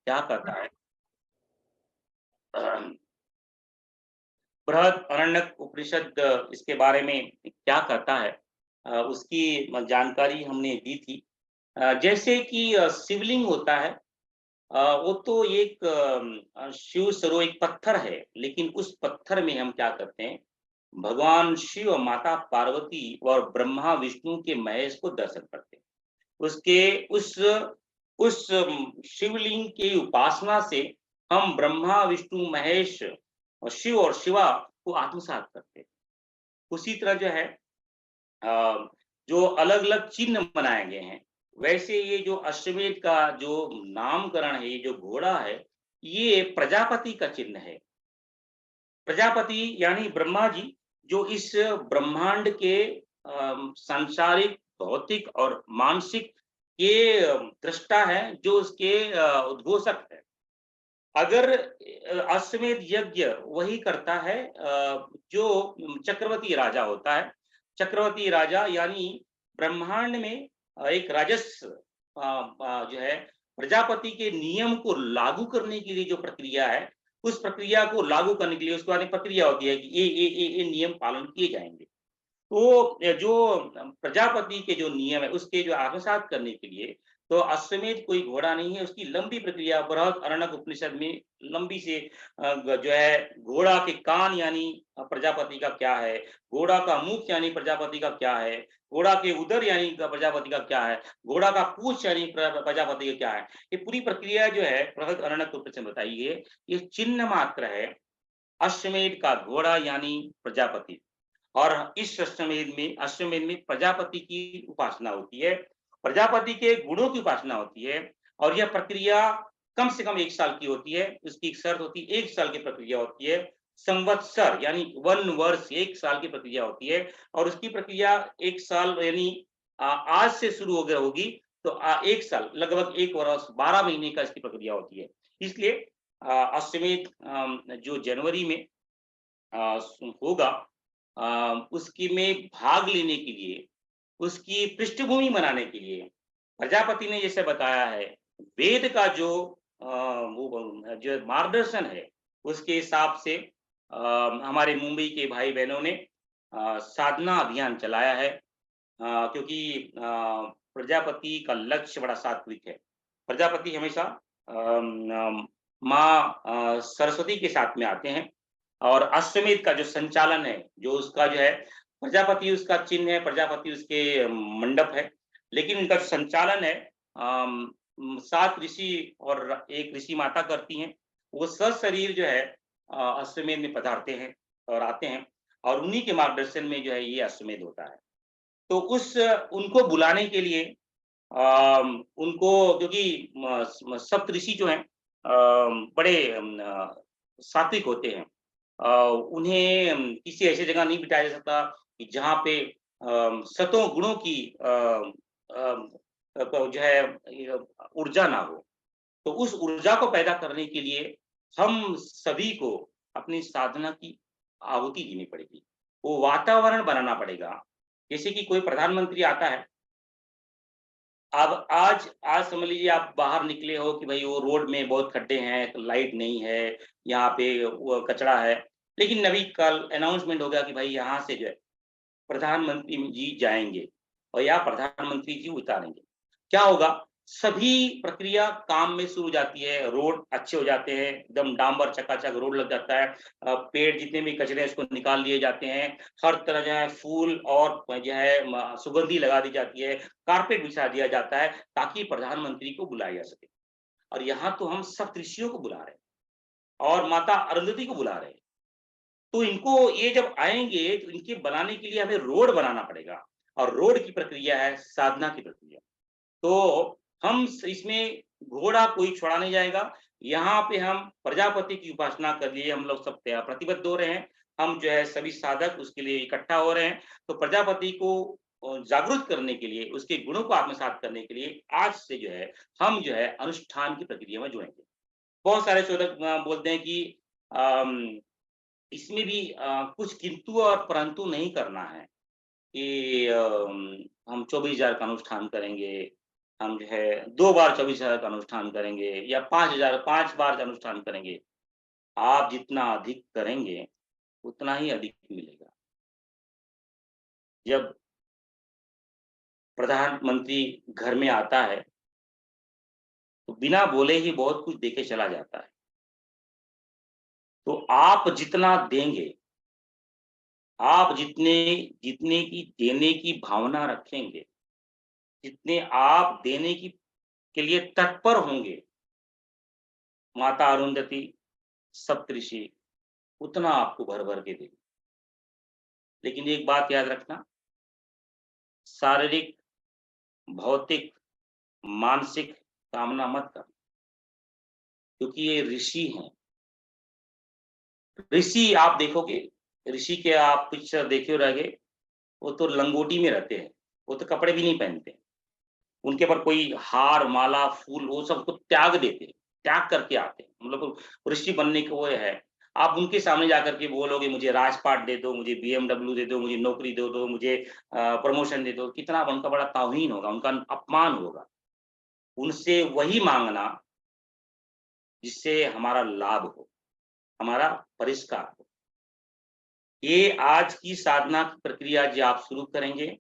क्या करता है? बृहद अरण्यक उपनिषद इसके बारे में क्या कहता है, उसकी जानकारी हमने दी थी। जैसे कि शिवलिंग होता है, वो तो एक शिव स्वरूप एक पत्थर है, लेकिन उस पत्थर में हम क्या करते हैं, भगवान शिव और माता पार्वती और ब्रह्मा विष्णु के महेश को दर्शन करते हैं। उसके उस शिवलिंग की उपासना से हम ब्रह्मा विष्णु महेश और शिव और शिवा को आत्मसात करते हैं। उसी तरह जो है जो अलग-अलग चिन्ह बनाए गए हैं, वैसे ये जो अश्वमेध का जो नामकरण है, ये जो घोड़ा है, ये प्रजापति का चिन्ह है। प्रजापति यानी ब्रह्मा जी, जो इस ब्रह्मांड के सांसारिक, भौतिक और मानसिक के दृष्टा है, जो उसके उद्घोषक है। अगर अश्वमेध यज्ञ वही करता है जो चक्रवर्ती राजा होता है। चक्रवर्ती राजा यानी ब्रह्मांड में एक राजस्व जो है प्रजापति के नियम को लागू करने के लिए जो प्रक्रिया है, उस प्रक्रिया को लागू करने के लिए उसके बाद एक प्रक्रिया होती है कि ये नियम पालन किए जाएँगे। तो जो प्रजापति के जो नियम है, उसके जो आत्मसात करने के लिए तो अश्वमेध कोई घोड़ा नहीं है, उसकी लंबी प्रक्रिया बृहद अरण्यक उपनिषद में लंबी से जो है घोड़ा के कान यानी प्रजापति का क्या है, घोड़ा का मुख यानी प्रजापति का क्या है, घोड़ा के उदर यानी प्रजापति का क्या है, घोड़ा का पूँछ यानी प्रजापति का क्या है। ये पूरी प्रक्रिया जो है बृहद अरण्यक उपनिषद में बताई है, ये चिन्ह मात्र है अश्वमेध का घोड़ा यानी प्रजापति। और इस अश्वमेध में प्रजापति की उपासना होती है, प्रजापति के गुणों की उपासना होती है और यह प्रक्रिया कम से कम 1 साल की होती है। उसकी एक शर्त होती है, 1 साल की प्रक्रिया होती है। संवत्सर यानी 1 वर्ष 1 साल की प्रक्रिया होती है और उसकी प्रक्रिया 1 साल यानी आज से शुरू हो गया होगी तो 1 साल लगभग 1 वर्ष 12 महीने का इसकी प्रक्रिया होती है। इसलिए अश्वमेध जो जनवरी में होगा, उसकी में भाग लेने के लिए, उसकी पृष्ठभूमि बनाने के लिए प्रजापति ने जैसे बताया है, वेद का जो जो मार्गदर्शन है, उसके हिसाब से हमारे मुंबई के भाई-बहनों ने साधना अभियान चलाया है। क्योंकि प्रजापति का लक्ष्य बड़ा सात्विक है। प्रजापति हमेशा माँ सरस्वती के साथ में आते हैं और अश्वमेध का जो संचालन है, जो उसका जो है प्रजापति उसका चिन्ह है, प्रजापति उसके मंडप है, लेकिन उनका संचालन है 7 ऋषि और 1 ऋषि माता करती हैं। वो सशरीर जो है अश्वमेध में पधारते हैं और आते हैं और उन्हीं के मार्गदर्शन में जो है ये अश्वमेध होता है। तो उस उनको बुलाने के लिए उनको क्योंकि सप्तऋषि जो हैं बड़े सात्विक होते हैं। उन्हें किसी ऐसी जगह नहीं बिठाया जा सकता कि जहाँ पे सतों गुणों की जो है ऊर्जा ना हो। तो उस ऊर्जा को पैदा करने के लिए हम सभी को अपनी साधना की आहुति देनी पड़ेगी। वो वातावरण बनाना पड़ेगा। जैसे कि कोई प्रधानमंत्री आता है, अब आज समझ लीजिए आप बाहर निकले हो कि भई वो रोड में बहुत खड्डे हैं, लाइट नहीं है, यहाँ पे वो कचरा है। लेकिन अभी कल अनाउंसमेंट हो गया कि भाई यहाँ से जो है प्रधानमंत्री जी जाएँगे और या प्रधानमंत्री जी उतारेंगे। क्या होगा? सभी प्रक्रिया काम में शुरू हो जाती है, रोड अच्छे हो जाते हैं, एकदम डामर चकाचक रोड लग जाता है। पेड़ जितने भी कचरे हैं उसको निकाल लिए जाते हैं। हर तरह जो है फूल और जो है सुगंधी लगा दी जाती है, कारपेट बिछा दिया जाता है ताकि प्रधानमंत्री को बुलाया जा सके। और यहाँ तो हम सप्तऋषियों को बुला रहे हैं और माता अरुंधति को बुला रहे हैं। तो इनको ये जब आएँगे तो इनके बनाने के लिए हमें रोड बनाना पड़ेगा और रोड की प्रक्रिया है साधना की प्रक्रिया। तो हम इसमें घोड़ा कोई छोड़ा नहीं जाएगा। यहाँ पे हम प्रजापति की उपासना के लिए हम लोग सब प्रतिबद्ध हो रहे हैं। हम जो है सभी साधक उसके लिए इकट्ठा हो रहे हैं। तो प्रजापति को जागरूक करने के लिए, उसके गुणों को आत्मसात करने के लिए आज से जो है हम जो है अनुष्ठान की प्रक्रिया में जुड़ेंगे। बहुत सारे शोधक बोलते हैं कि अम, इसमें भी कुछ किंतु और परंतु नहीं करना है कि हम 24,000 का अनुष्ठान करेंगे हम जो है 2 बार 24,000 का अनुष्ठान करेंगे या 5,000 5 बार का अनुष्ठान करेंगे। आप जितना अधिक करेंगे, उतना ही अधिक मिलेगा। जब प्रधानमंत्री घर में आता है, तो बिना बोले ही बहुत कुछ दे के चला जाता है। तो आप जितना देंगे, आप जितने जितने की देने की भावना रखेंगे, जितने आप देने की के लिए तत्पर होंगे, माता अरुंधति, सप्तऋषि उतना आपको भर-भर के देंगे। लेकिन एक बात याद रखना, शारीरिक, भौतिक, मानसिक कामना मत करना, क्योंकि ये ऋषि हैं। ऋषि आप देखोगे, ऋषि के आप पिक्चर देखे रहेंगे, वो तो लंगोटी में रहते हैं, वो तो कपड़े भी नहीं पहनते। उनके ऊपर कोई हार, माला, फूल वो सब तो त्याग देते हैं, त्याग करके आते हैं। मतलब ऋषि बनने के वो है। आप उनके सामने जाकर के बोलोगे मुझे राजपाट दे दो, मुझे बीएमडब्ल्यू दे दो, मुझे नौकरी दे दो, मुझे प्रमोशन दे दो, कितना उनका बड़ा तौहीन होगा, उनका अपमान होगा। उनसे वही माँगना जिससे हमारा लाभ हो, हमारा परिष्कार हो। ये आज की साधना की प्रक्रिया जो आप शुरू करेंगे,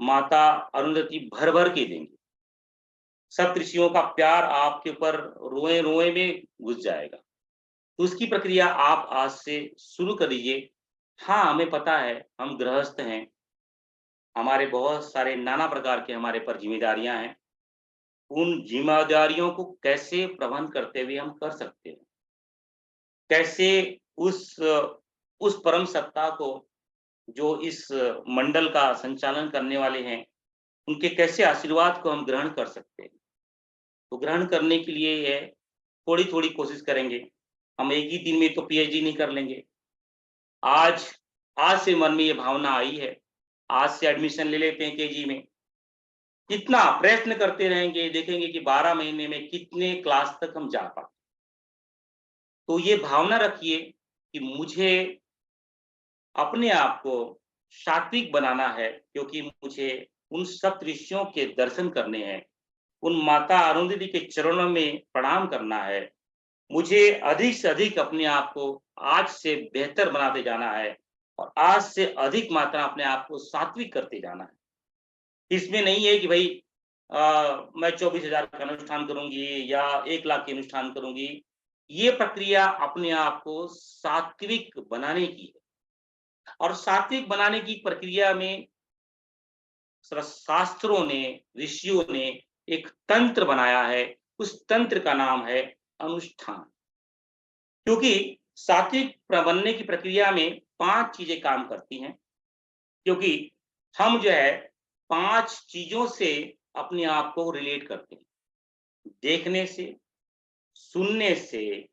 माता अरुंधति भर-भर के देंगी। सप्तऋषियों का प्यार आपके ऊपर रोए-रोए में घुस जाएगा। तो उसकी प्रक्रिया आप आज से शुरू कर दीजिए। हाँ, हमें पता है हम गृहस्थ हैं, हमारे बहुत सारे नाना प्रकार के हमारे पर ज़िम्मेदारियाँ हैं। उन ज़िम्मेदारियों को कैसे प्रबंध करते हुए हम कर सकते हैं? कैसे उस उस परम सत्ता को जो इस मंडल का संचालन करने वाले हैं, उनके कैसे आशीर्वाद को हम ग्रहण कर सकते हैं? तो ग्रहण करने के लिए ये थोड़ी-थोड़ी कोशिश करेंगे। हम एक ही दिन में तो पीएचडी नहीं कर लेंगे। आज आज से मन में ये भावना आई है, आज से एडमिशन ले लेते हैं केजी में। कितना प्रयत्न करते रहेंगे, देखेंगे कि 12 महीने में कितने क्लास तक हम जा पाते। तो ये भावना रखिए कि मुझे अपने आप को सात्विक बनाना है, क्योंकि मुझे उन सप्तऋषियों के दर्शन करने हैं, उन माता अरुंधति के चरणों में प्रणाम करना है। मुझे अधिक से अधिक अपने आप को आज से बेहतर बनाते जाना है और आज से अधिक मात्रा अपने आप को सात्विक करते जाना है। इसमें नहीं है कि भई मैं 24,000 का अनुष्ठान करूँगी या 1 लाख के अनुष्ठान करूँगी। ये प्रक्रिया अपने आप को सात्विक बनाने की है और सात्विक बनाने की प्रक्रिया में शास्त्रों ने, ऋषियों ने एक तंत्र बनाया है, उस तंत्र का नाम है अनुष्ठान। क्योंकि सात्विक बनने की प्रक्रिया में 5 चीज़ें काम करती हैं, क्योंकि हम जो है 5 चीज़ों से अपने आप को रिलेट करते हैं। देखने से, सुनने से,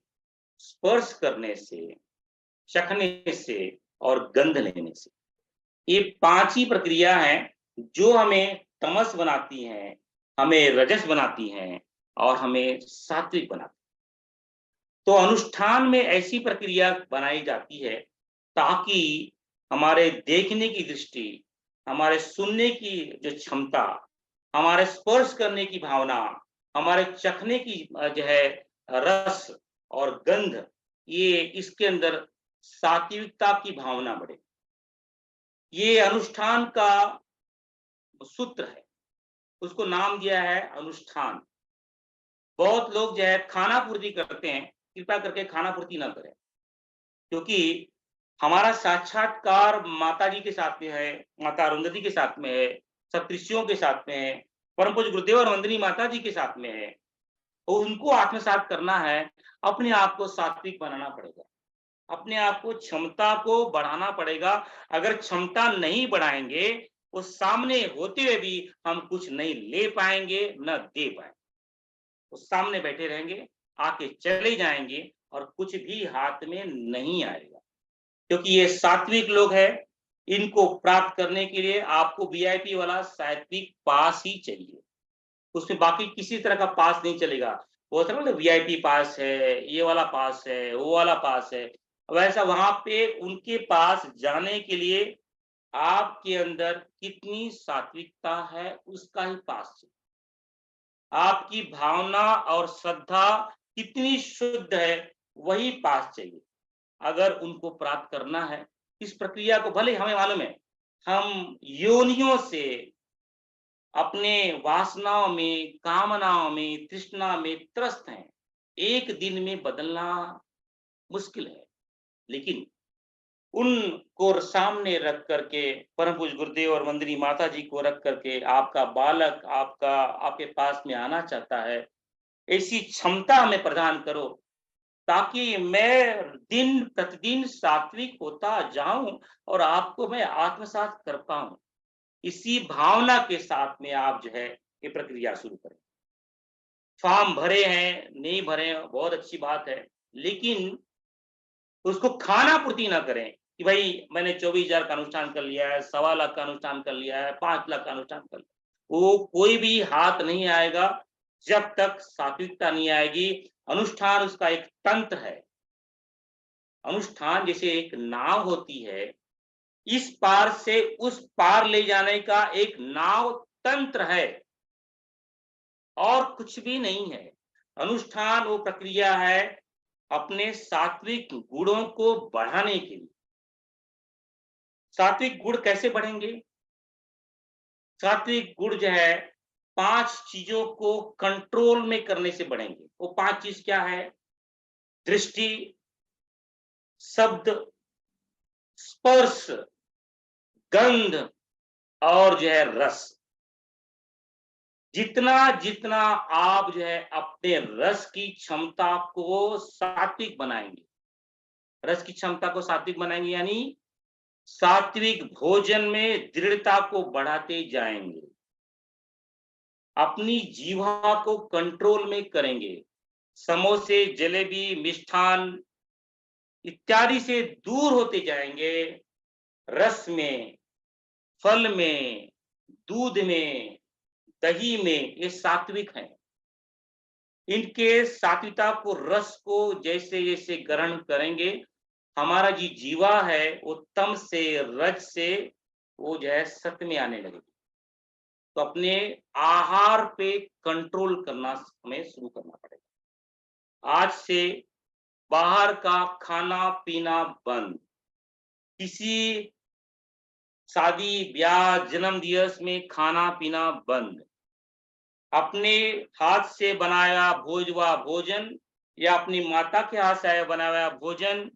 स्पर्श करने से, चखने से और गंध लेने से। ये 5 ही प्रक्रिया हैं, जो हमें तमस बनाती हैं, हमें रजस बनाती हैं और हमें सात्विक बनाती हैं। तो अनुष्ठान में ऐसी प्रक्रिया बनाई जाती है ताकि हमारे देखने की दृष्टि, हमारे सुनने की जो क्षमता, हमारे स्पर्श करने की भावना, हमारे चखने की जो है रस और गंध, ये इसके अंदर सात्विकता की भावना बढ़े। ये अनुष्ठान का सूत्र है, उसको नाम दिया है अनुष्ठान। बहुत लोग जो है खाना पूर्ति करते हैं, कृपया करके खाना पूर्ति ना करें। क्योंकि हमारा साक्षात्कार माताजी के साथ में है, माता अरुंधति के साथ में है, सप्तऋषियों के साथ में है, परम पूज्य गुरुदेव और वंदनीय माताजी के साथ में है। तो उनको आत्मसात करना है, अपने आप को सात्विक बनाना पड़ेगा। अपने आप को क्षमता को बढ़ाना पड़ेगा। अगर क्षमता नहीं बढ़ाएँगे, वो सामने होते हुए भी हम कुछ नहीं ले पाएँगे, ना दे पाएँगे। वो सामने बैठे रहेंगे, आके चले जाएँगे और कुछ भी हाथ में नहीं आएगा। क्योंकि ये सात्विक लोग हैं, इनको प्राप्त करने के लिए आपको वीआईपी वाला सात्विक पास ही चाहिए। उसमें बाकी किसी तरह का पास नहीं चलेगा। वो होता है ना वीआईपी पास है, ये वाला पास है, वो वाला पास है। वैसा वहाँ पे उनके पास जाने के लिए आपके अंदर कितनी सात्विकता है, उसका ही पास चाहिए। आपकी भावना और श्रद्धा कितनी शुद्ध है, वही पास चाहिए। अगर उनको प्राप्त करना है, इस प्रक्रिया को भले हमें मालूम है, हम योनियों से अपने वासनाओं में, कामनाओं में, तृष्णा में त्रस्त हैं। एक दिन में बदलना मुश्किल है, लेकिन उनको सामने रख करके परम पूज्य गुरुदेव और वंदनीय माता जी को रख करके आपका बालक आपका आपके पास में आना चाहता है। ऐसी क्षमता हमें प्रदान करो, ताकि मैं दिन प्रतिदिन सात्विक होता जाऊं और आपको मैं आत्मसात कर पाऊं। इसी भावना के साथ में आप जो है ये प्रक्रिया शुरू करें। फॉर्म भरे हैं, नहीं भरे हैं, बहुत अच्छी बात है, लेकिन उसको खाना पूर्ति ना करें कि भाई मैंने 24,000 का अनुष्ठान कर लिया है, 1.25 लाख का अनुष्ठान कर लिया है, 5 लाख का अनुष्ठान कर लिया। वो कोई भी हाथ नहीं आएगा जब तक सात्विकता नहीं आएगी। अनुष्ठान उसका एक तंत्र है। अनुष्ठान जैसे एक नाव होती है, इस पार से उस पार ले जाने का एक नाव तंत्र है और कुछ भी नहीं है। अनुष्ठान वो प्रक्रिया है अपने सात्विक गुणों को बढ़ाने के लिए। सात्विक गुण कैसे बढ़ेंगे? सात्विक गुण जो है 5 चीजों को कंट्रोल में करने से बढ़ेंगे। वो 5 चीज क्या है? दृष्टि, शब्द, स्पर्श, गंध और जो है रस। जितना आप जो है अपने रस की क्षमता को सात्विक बनाएंगे, रस की क्षमता को सात्विक बनाएंगे यानी सात्विक भोजन में दृढ़ता को बढ़ाते जाएंगे, अपनी जीवा को कंट्रोल में करेंगे। समोसे, जलेबी, मिष्ठान इत्यादि से दूर होते जाएंगे। रस में, फल में, दूध में, दही में ये सात्विक हैं। इनके सात्विकता को, रस को जैसे जैसे ग्रहण करेंगे, हमारा जी जीवा है वो तम से, रज से वो जो है सत्य में आने लगेगी। तो अपने आहार पे कंट्रोल करना हमें शुरू करना पड़ेगा। आज से बाहर का खाना पीना बंद। किसी शादी ब्याह जन्म दिवस में खाना पीना बंद। अपने हाथ से बनाया भोजवा भोजन या अपनी माता के हाथ से आया बनाया हुआ भोजन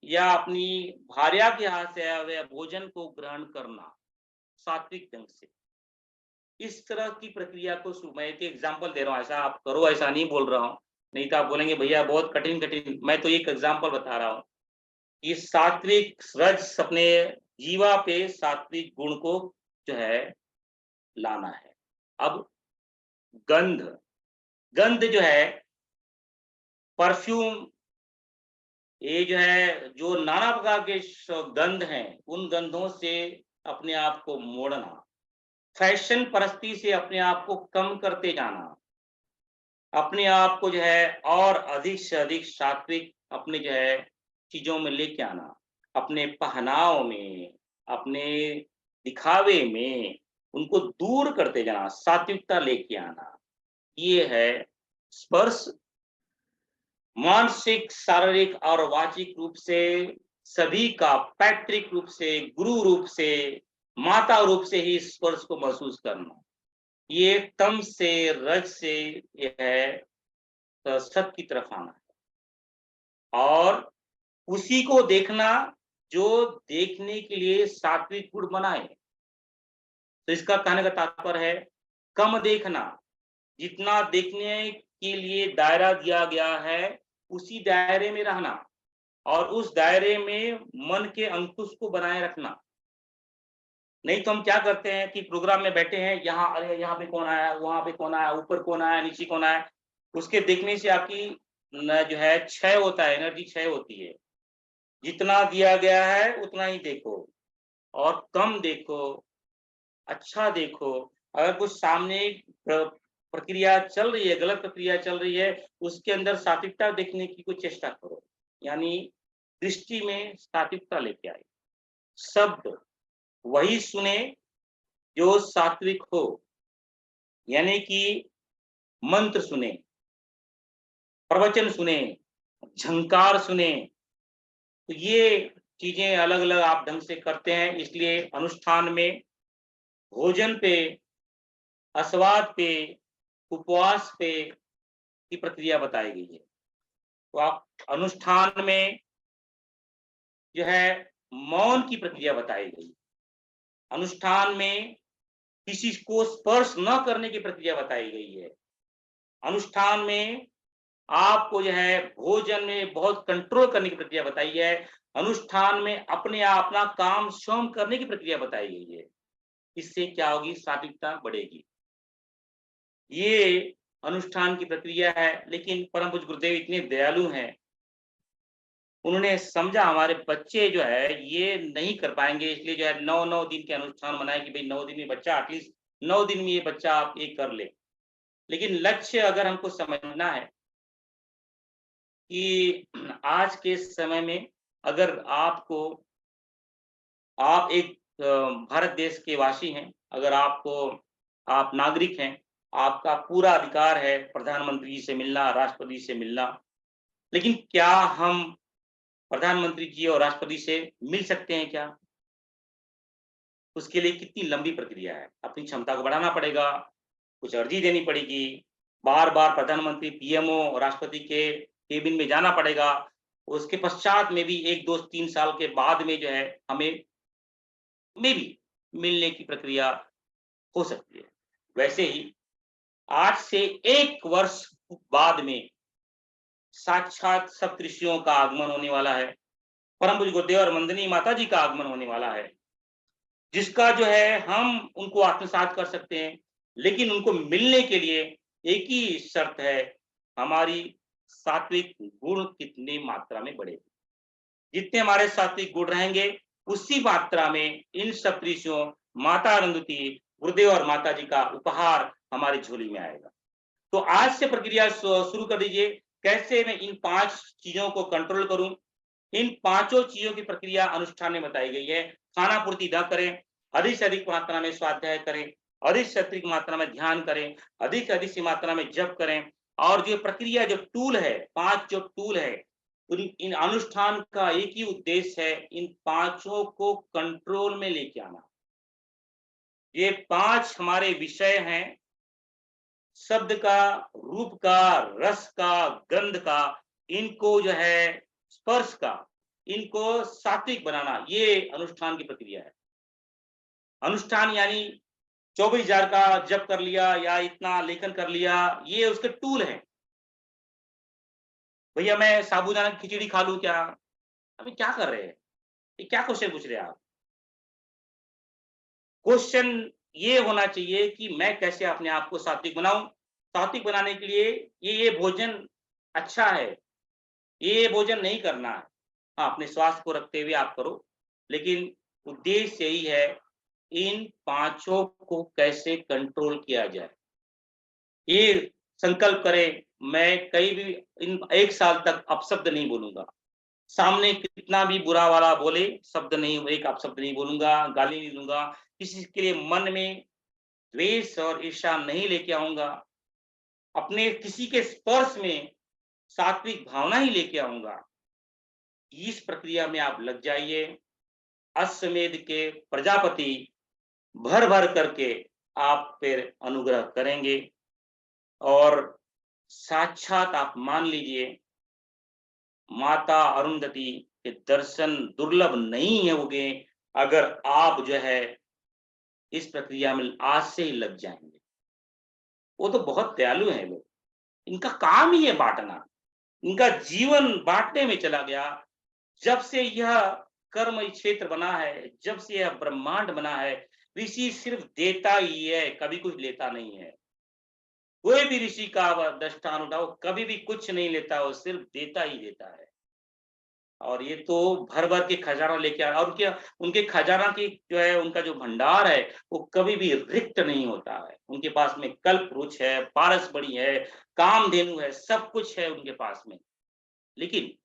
या अपनी भार्या के हाथ से आया हुआ भोजन को ग्रहण करना सात्विक ढंग से। इस तरह की प्रक्रिया को मैं एक एग्जांपल दे रहा हूँ, ऐसा आप करो ऐसा नहीं बोल रहा हूँ, नहीं तो आप बोलेंगे भैया बहुत कठिन कठिन। मैं तो एक एग्जांपल बता रहा हूँ कि सात्विक रज अपने जीवा पे सात्विक गुण को जो है लाना है। अब गंध, गंध जो है परफ्यूम, ये जो है जो नाना प्रकार के गंध हैं, उन गंधों से अपने आप को मोड़ना, फैशन परस्ती से अपने आप को कम करते जाना, अपने आप को जो है और अधिक से अधिक सात्विक अपने जो है चीजों में लेके आना, अपने पहनाव में, अपने दिखावे में उनको दूर करते जाना, सात्विकता लेके आना। ये है स्पर्श। मानसिक, शारीरिक और वाचिक रूप से सभी का पैतृक रूप से, गुरु रूप से, माता रूप से ही स्पर्श को महसूस करना। ये तम से, रज से ये है सत की तरफ आना है और उसी को देखना जो देखने के लिए सात्विक गुण बनाए। तो इसका कहने का तात्पर्य है कम देखना, जितना देखने के लिए दायरा दिया गया है उसी दायरे में रहना और उस दायरे में मन के अंकुश को बनाए रखना। नहीं तो हम क्या करते हैं कि प्रोग्राम में बैठे हैं, यहाँ अरे यहाँ पे कौन आया, वहां पे कौन आया, ऊपर कौन आया, नीचे कौन आया, उसके देखने से आपकी जो है क्षय होता है, एनर्जी क्षय होती है। जितना दिया गया है उतना ही देखो और कम देखो, अच्छा देखो। अगर कुछ सामने प्रक्रिया चल रही है, गलत प्रक्रिया चल रही है, उसके अंदर सात्विकता देखने की कोई चेष्टा करो, यानी दृष्टि में सात्विकता लेके आए। शब्द वही सुने जो सात्विक हो, यानी कि मंत्र सुने, प्रवचन सुने, झंकार सुने, तो ये चीज़ें अलग-अलग आप ढंग से करते हैं, इसलिए अनुष्ठान में भोजन पे, आस्वाद पे, उपवास पे की प्रक्रिया बताई गई है। तो आप अनुष्ठान में जो है मौन की प्रक्रिया बताई गई। अनुष्ठान में किसी को स्पर्श न करने की प्रक्रिया बताई गई है। अनुष्ठान में आपको जो है भोजन में बहुत कंट्रोल करने की प्रक्रिया बताई है। अनुष्ठान में अपना काम स्वयं करने की प्रक्रिया बताई गई है। इससे क्या होगी? सात्विकता बढ़ेगी। ये अनुष्ठान की प्रक्रिया है, लेकिन परम पूज्य गुरुदेव इतने दयालु हैं, उन्होंने समझा हमारे बच्चे जो है ये नहीं कर पाएँगे, इसलिए जो है 9-9 दिन के अनुष्ठान बनाए कि भई 9 दिन में बच्चा एटलीस्ट 9 दिन में ये बच्चा आप ये कर ले। लेकिन लक्ष्य अगर हमको समझना है कि आज के समय में अगर आप एक भारत देश के वासी हैं, अगर आप नागरिक हैं, आपका पूरा अधिकार है प्रधानमंत्री जी से मिलना, राष्ट्रपति से मिलना। लेकिन क्या हम प्रधानमंत्री जी और राष्ट्रपति से मिल सकते हैं क्या? उसके लिए कितनी लंबी प्रक्रिया है। अपनी क्षमता को बढ़ाना पड़ेगा, कुछ अर्ज़ी देनी पड़ेगी, बार-बार प्रधानमंत्री, पीएमओ और राष्ट्रपति के केबिन में जाना पड़ेगा। उसके पश्चात में भी 1, 2, 3 साल के बाद में जो है हमें मेबी मिलने की प्रक्रिया हो सकती है। वैसे ही आज से 1 वर्ष बाद में साक्षात सप्तऋषियों का आगमन होने वाला है। परम पूज्य गुरुदेव और वंदनीय माता जी का आगमन होने वाला है, जिसका जो है हम उनको आत्मसात कर सकते हैं। लेकिन उनको मिलने के लिए एक ही शर्त है, हमारी सात्विक गुण कितनी मात्रा में बढ़े। जितने हमारे सात्विक गुण रहेंगे, उसी मात्रा में इन सप्तऋषियों, माता अरुंधति, गुरुदेव और माता जी का उपहार हमारी झोली में आएगा। तो आज से प्रक्रिया शुरू कर दीजिए, कैसे मैं इन 5 चीज़ों को कंट्रोल करूँ। इन पाँचों चीज़ों की प्रक्रिया अनुष्ठान में बताई गई है। खाना-पूर्ति न करें, अधिक से अधिक मात्रा में स्वाध्याय करें, अधिक से अधिक मात्रा में ध्यान करें, अधिक से अधिक मात्रा में जप करें और जो प्रक्रिया जो टूल है, 5 जो टूल है, इन अनुष्ठान का एक ही उद्देश्य है, इन पाँचों को कंट्रोल में लेके आना। ये 5 हमारे विषय हैं, शब्द का, रूप का, रस का, गंध का, इनको जो है स्पर्श का, इनको सात्विक बनाना, ये अनुष्ठान की प्रक्रिया है। अनुष्ठान यानी 24,000 का जप कर लिया या इतना लेखन कर लिया, ये उसके टूल हैं। भैया मैं साबूदाना की खिचड़ी खा लूँ क्या? अभी क्या कर रहे हैं? ये क्या क्वेश्चन पूछ रहे हैं आप? क्वेश्चन ये होना चाहिए कि मैं कैसे अपने आप को सात्विक बनाऊँ? सात्विक बनाने के लिए ये भोजन अच्छा है, ये भोजन नहीं करना है। हाँ, अपने स्वास्थ्य को रखते हुए आप करो, लेकिन उद्देश्य यही है, इन पाँचों को कैसे कंट्रोल किया जाए। ये संकल्प करें, मैं कहीं भी इन 1 साल तक अपशब्द नहीं बोलूँगा। सामने कितना भी बुरा वाला बोले, शब्द नहीं, एक अपशब्द नहीं बोलूँगा, गाली नहीं दूँगा, किसी के लिए मन में द्वेष और ईर्ष्या नहीं लेके आऊँगा। अपने किसी के स्पर्श में सात्विक भावना ही लेके आऊँगा। इस प्रक्रिया में आप लग जाइए, अश्वमेध के प्रजापति भर-भर करके आप पे अनुग्रह करेंगे और साक्षात आप मान लीजिए, माता अरुंधति के दर्शन दुर्लभ नहीं होंगे, अगर आप जो है इस प्रक्रिया में आज से ही लग जाएँगे। वो तो बहुत दयालु हैं लोग, इनका काम ही है बाँटना, इनका जीवन बाँटने में चला गया। जब से यह कर्म क्षेत्र बना है, जब से यह ब्रह्मांड बना है, ऋषि सिर्फ देता ही है, कभी कुछ लेता नहीं है। कोई भी ऋषि का दृष्टांत उठाओ, कभी भी कुछ नहीं लेता, वो सिर्फ देता ही देता है। और ये तो भर-भर के खजाना लेके आ और क्या उनके खजाना की जो है उनका जो भंडार है, वो कभी भी रिक्त नहीं होता है। उनके पास में कल्पवृक्ष है, पारसमणि है, कामधेनु है, सब कुछ है उनके पास में। लेकिन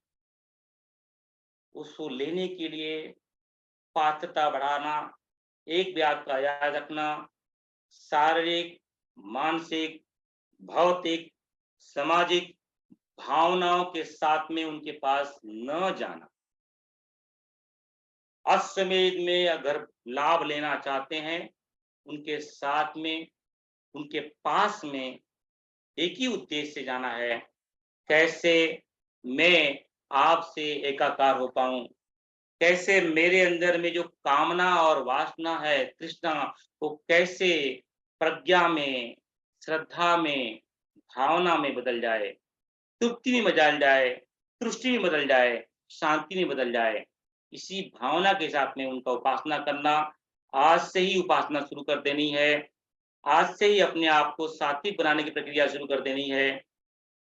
उसको लेने के लिए पात्रता बढ़ाना, एक बात का याद रखना, शारीरिक, मानसिक, भौतिक, सामाजिक भावनाओं के साथ में उनके पास न जाना। अश्वमेध में अगर लाभ लेना चाहते हैं, उनके साथ में, उनके पास में एक ही उद्देश्य से जाना है, कैसे मैं आपसे एकाकार हो पाऊँ? कैसे मेरे अंदर में जो कामना और वासना है, तृष्णा, वो कैसे प्रज्ञा में, श्रद्धा में, भावना में बदल जाए, तृप्ति में बदल जाए, तुष्टि में बदल जाए, शांति में बदल जाए। इसी भावना के साथ में उनका उपासना करना, आज से ही उपासना शुरू कर देनी है। आज से ही अपने आप को सात्विक बनाने की प्रक्रिया शुरू कर देनी है।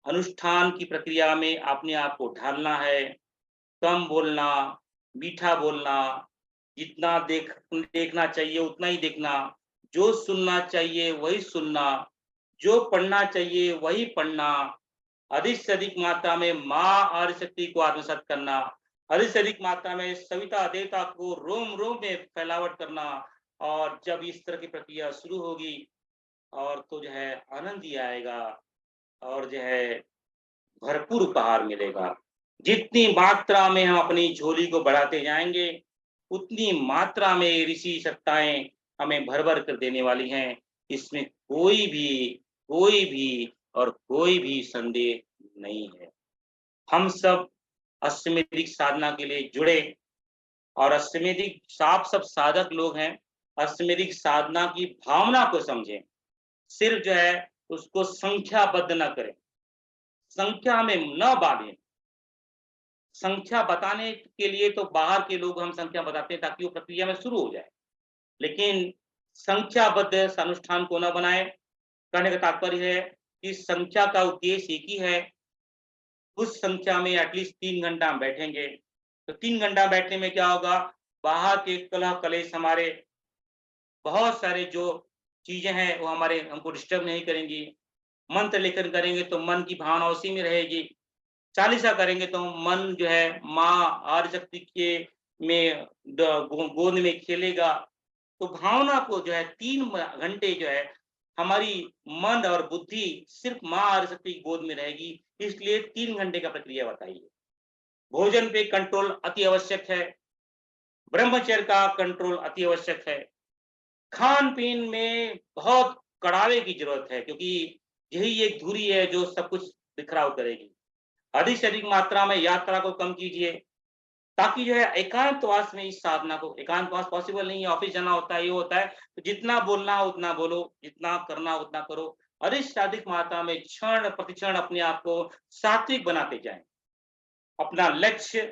अनुष्ठान की प्रक्रिया में अपने आप को ढालना है। कम बोलना, मीठा बोलना, जितना देखना चाहिए उतना ही देखना, जो सुनना चाहिए वही सुनना, जो पढ़ना चाहिए वही पढ़ना, अधिक से अधिक मात्रा में माँ आदिशक्ति को आत्मसात करना, अधिक से अधिक मात्रा में सविता देवता को रोम-रोम में फैलावट करना। और जब इस तरह की प्रक्रिया शुरू होगी और तो जो है आनंद ही आएगा और जो है भरपूर उपहार मिलेगा। जितनी मात्रा में हम अपनी झोली को बढ़ाते जाएँगे, उतनी मात्रा में ऋषि सत्ताएँ हमें भर-भर कर देने वाली हैं। इसमें कोई भी और कोई भी संदेह नहीं है। हम सब अश्वमेधिक साधना के लिए जुड़े और अश्वमेधिक आप सब साधक लोग हैं, अश्वमेधिक साधना की भावना को समझें। सिर्फ़ जो है उसको संख्याबद्ध ना करें, संख्या में न बाँधें। संख्या बताने के लिए तो बाहर के लोग हम संख्या बताते हैं ताकि वो प्रक्रिया में शुरू हो जाए। लेकिन संख्याबद्ध इस अनुष्ठान को न बनाएँ। कहने का तात्पर्य है कि संख्या का उद्देश्य एक ही है। उस संख्या में एटलीस्ट 3 घंटा हम बैठेंगे। तो 3 घंटा बैठने में क्या होगा? बाहर के कलह कलेश हमारे बहुत सारे जो चीज़ें हैं वो हमारे हमको डिस्टर्ब नहीं करेंगी। मंत्र लेकर करेंगे तो मन की भावना उसी में रहेगी। चालीसा करेंगे तो मन जो है माँ आदिशक्ति के में गोद में खेलेगा। तो भावना को जो है 3 घंटे जो है हमारी मन और बुद्धि सिर्फ माँ आदिशक्ति की गोद में रहेगी। इसलिए 3 घंटे का प्रक्रिया बताइए। भोजन पे कंट्रोल अति आवश्यक है। ब्रह्मचर्य का कंट्रोल अति आवश्यक है। खान-पीन में बहुत कड़ावे की ज़रूरत है क्योंकि यही एक धुरी है जो सब कुछ बिखराव करेगी। अधिक से अधिक मात्रा में यात्रा को कम कीजिए, ताकि जो है एकांतवास में इस साधना को एकांतवास पॉसिबल नहीं है, ऑफ़िस जाना होता है, ये होता है, तो जितना बोलना हो उतना बोलो, जितना करना हो उतना करो। अधिक से अधिक मात्रा में क्षण प्रतिक्षण अपने आप को सात्विक बनाते जाएँ। अपना लक्ष्य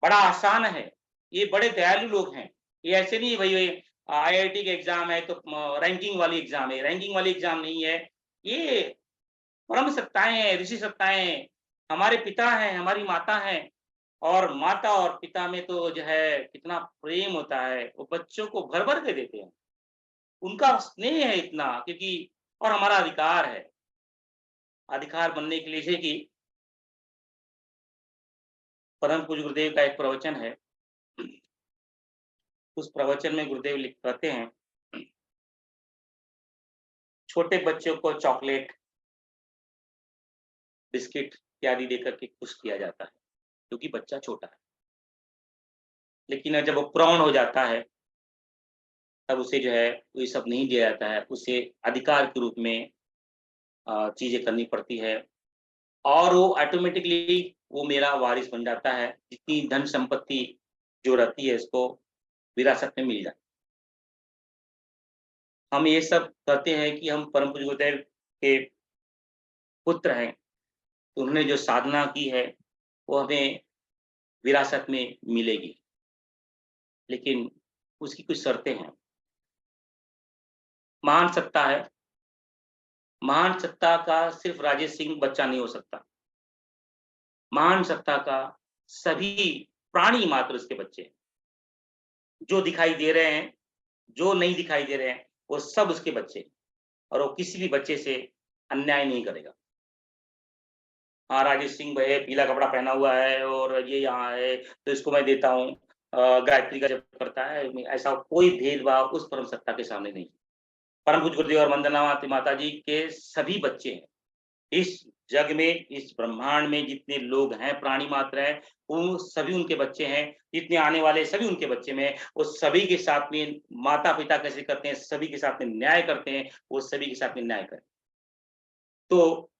बड़ा आसान है, ये बड़े दयालु लोग हैं। ये ऐसे नहीं है भई आईआईटी के एग्ज़ाम है तो रैंकिंग वाली एग्ज़ाम है, रैंकिंग वाली एग्ज़ाम नहीं है। ये परम सत्ताएँ हैं, ऋषि सत्ताएँ हैं, हमारे पिता हैं, हमारी माता हैं। और माता और पिता में तो जो है कितना प्रेम होता है, वो बच्चों को भर-भर के देते हैं। उनका स्नेह है इतना क्योंकि और हमारा अधिकार है। अधिकार बनने के लिए जैसे कि परम पूज्य गुरुदेव का एक प्रवचन है। उस प्रवचन में गुरुदेव लिख कहते हैं, छोटे बच्चों को चॉकलेट, बिस्किट इत्यादि देकर के खुश किया जाता है, क्योंकि बच्चा छोटा है। लेकिन जब वो प्रौढ़ हो जाता है, तब उसे जो है ये सब नहीं दिया जाता है, उसे अधिकार के रूप में चीज़ें करनी पड़ती है और वो ऑटोमेटिकली वो मेरा वारिस बन जाता है। जितनी धन संपत्ति जो रहती है इसको विरासत में मिल जाती है। हम ये सब कहते हैं कि हम परम पूज्य गुरुदेव के पुत्र हैं, तो उन्होंने जो साधना की है, वो हमें विरासत में मिलेगी। लेकिन उसकी कुछ शर्तें हैं। महान सत्ता है, महान सत्ता का सिर्फ़ राजेश सिंह बच्चा नहीं हो सकता। महान सत्ता का सभी प्राणी मात्र उसके बच्चे हैं। जो दिखाई दे रहे हैं, जो नहीं दिखाई दे रहे हैं, वो सब उसके बच्चे हैं और वो किसी भी बच्चे से अन्याय नहीं करेगा। हाँ, राजेश सिंह भई पीला कपड़ा पहना हुआ है और ये यहाँ है, तो इसको मैं देता हूँ। गायत्री का जप करता है, ऐसा कोई भेदभाव उस परम सत्ता के सामने नहीं। परम पूज्य गुरुदेव और वंदना माता जी के सभी बच्चे हैं। इस जग में, इस ब्रह्मांड में जितने लोग हैं, प्राणी मात्र हैं, वो सभी उनके बच्चे हैं। जितने आने वाले सभी उनके बच्चे में, वो सभी के साथ में माता-पिता कैसे करते हैं, सभी के साथ में न्याय करते हैं, वो सभी के साथ में न्याय करें। तो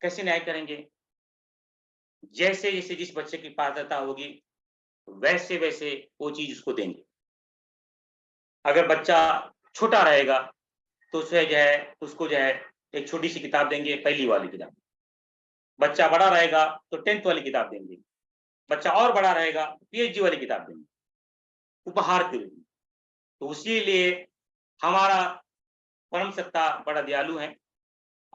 कैसे न्याय करेंगे? जैसे-जैसे जिस बच्चे की पात्रता होगी, वैसे-वैसे वो चीज़ उसको देंगे। अगर बच्चा छोटा रहेगा, तो उसे जो है उसको जो है एक छोटी-सी किताब देंगे, पहली वाली किताब। बच्चा बड़ा रहेगा, तो 10th वाली किताब देंगे। बच्चा और बड़ा रहेगा, पीएचडी वाली किताब देंगे, उपहार के रूप में। तो इसीलिए हमारा परम सत्ता बड़ा दयालु है।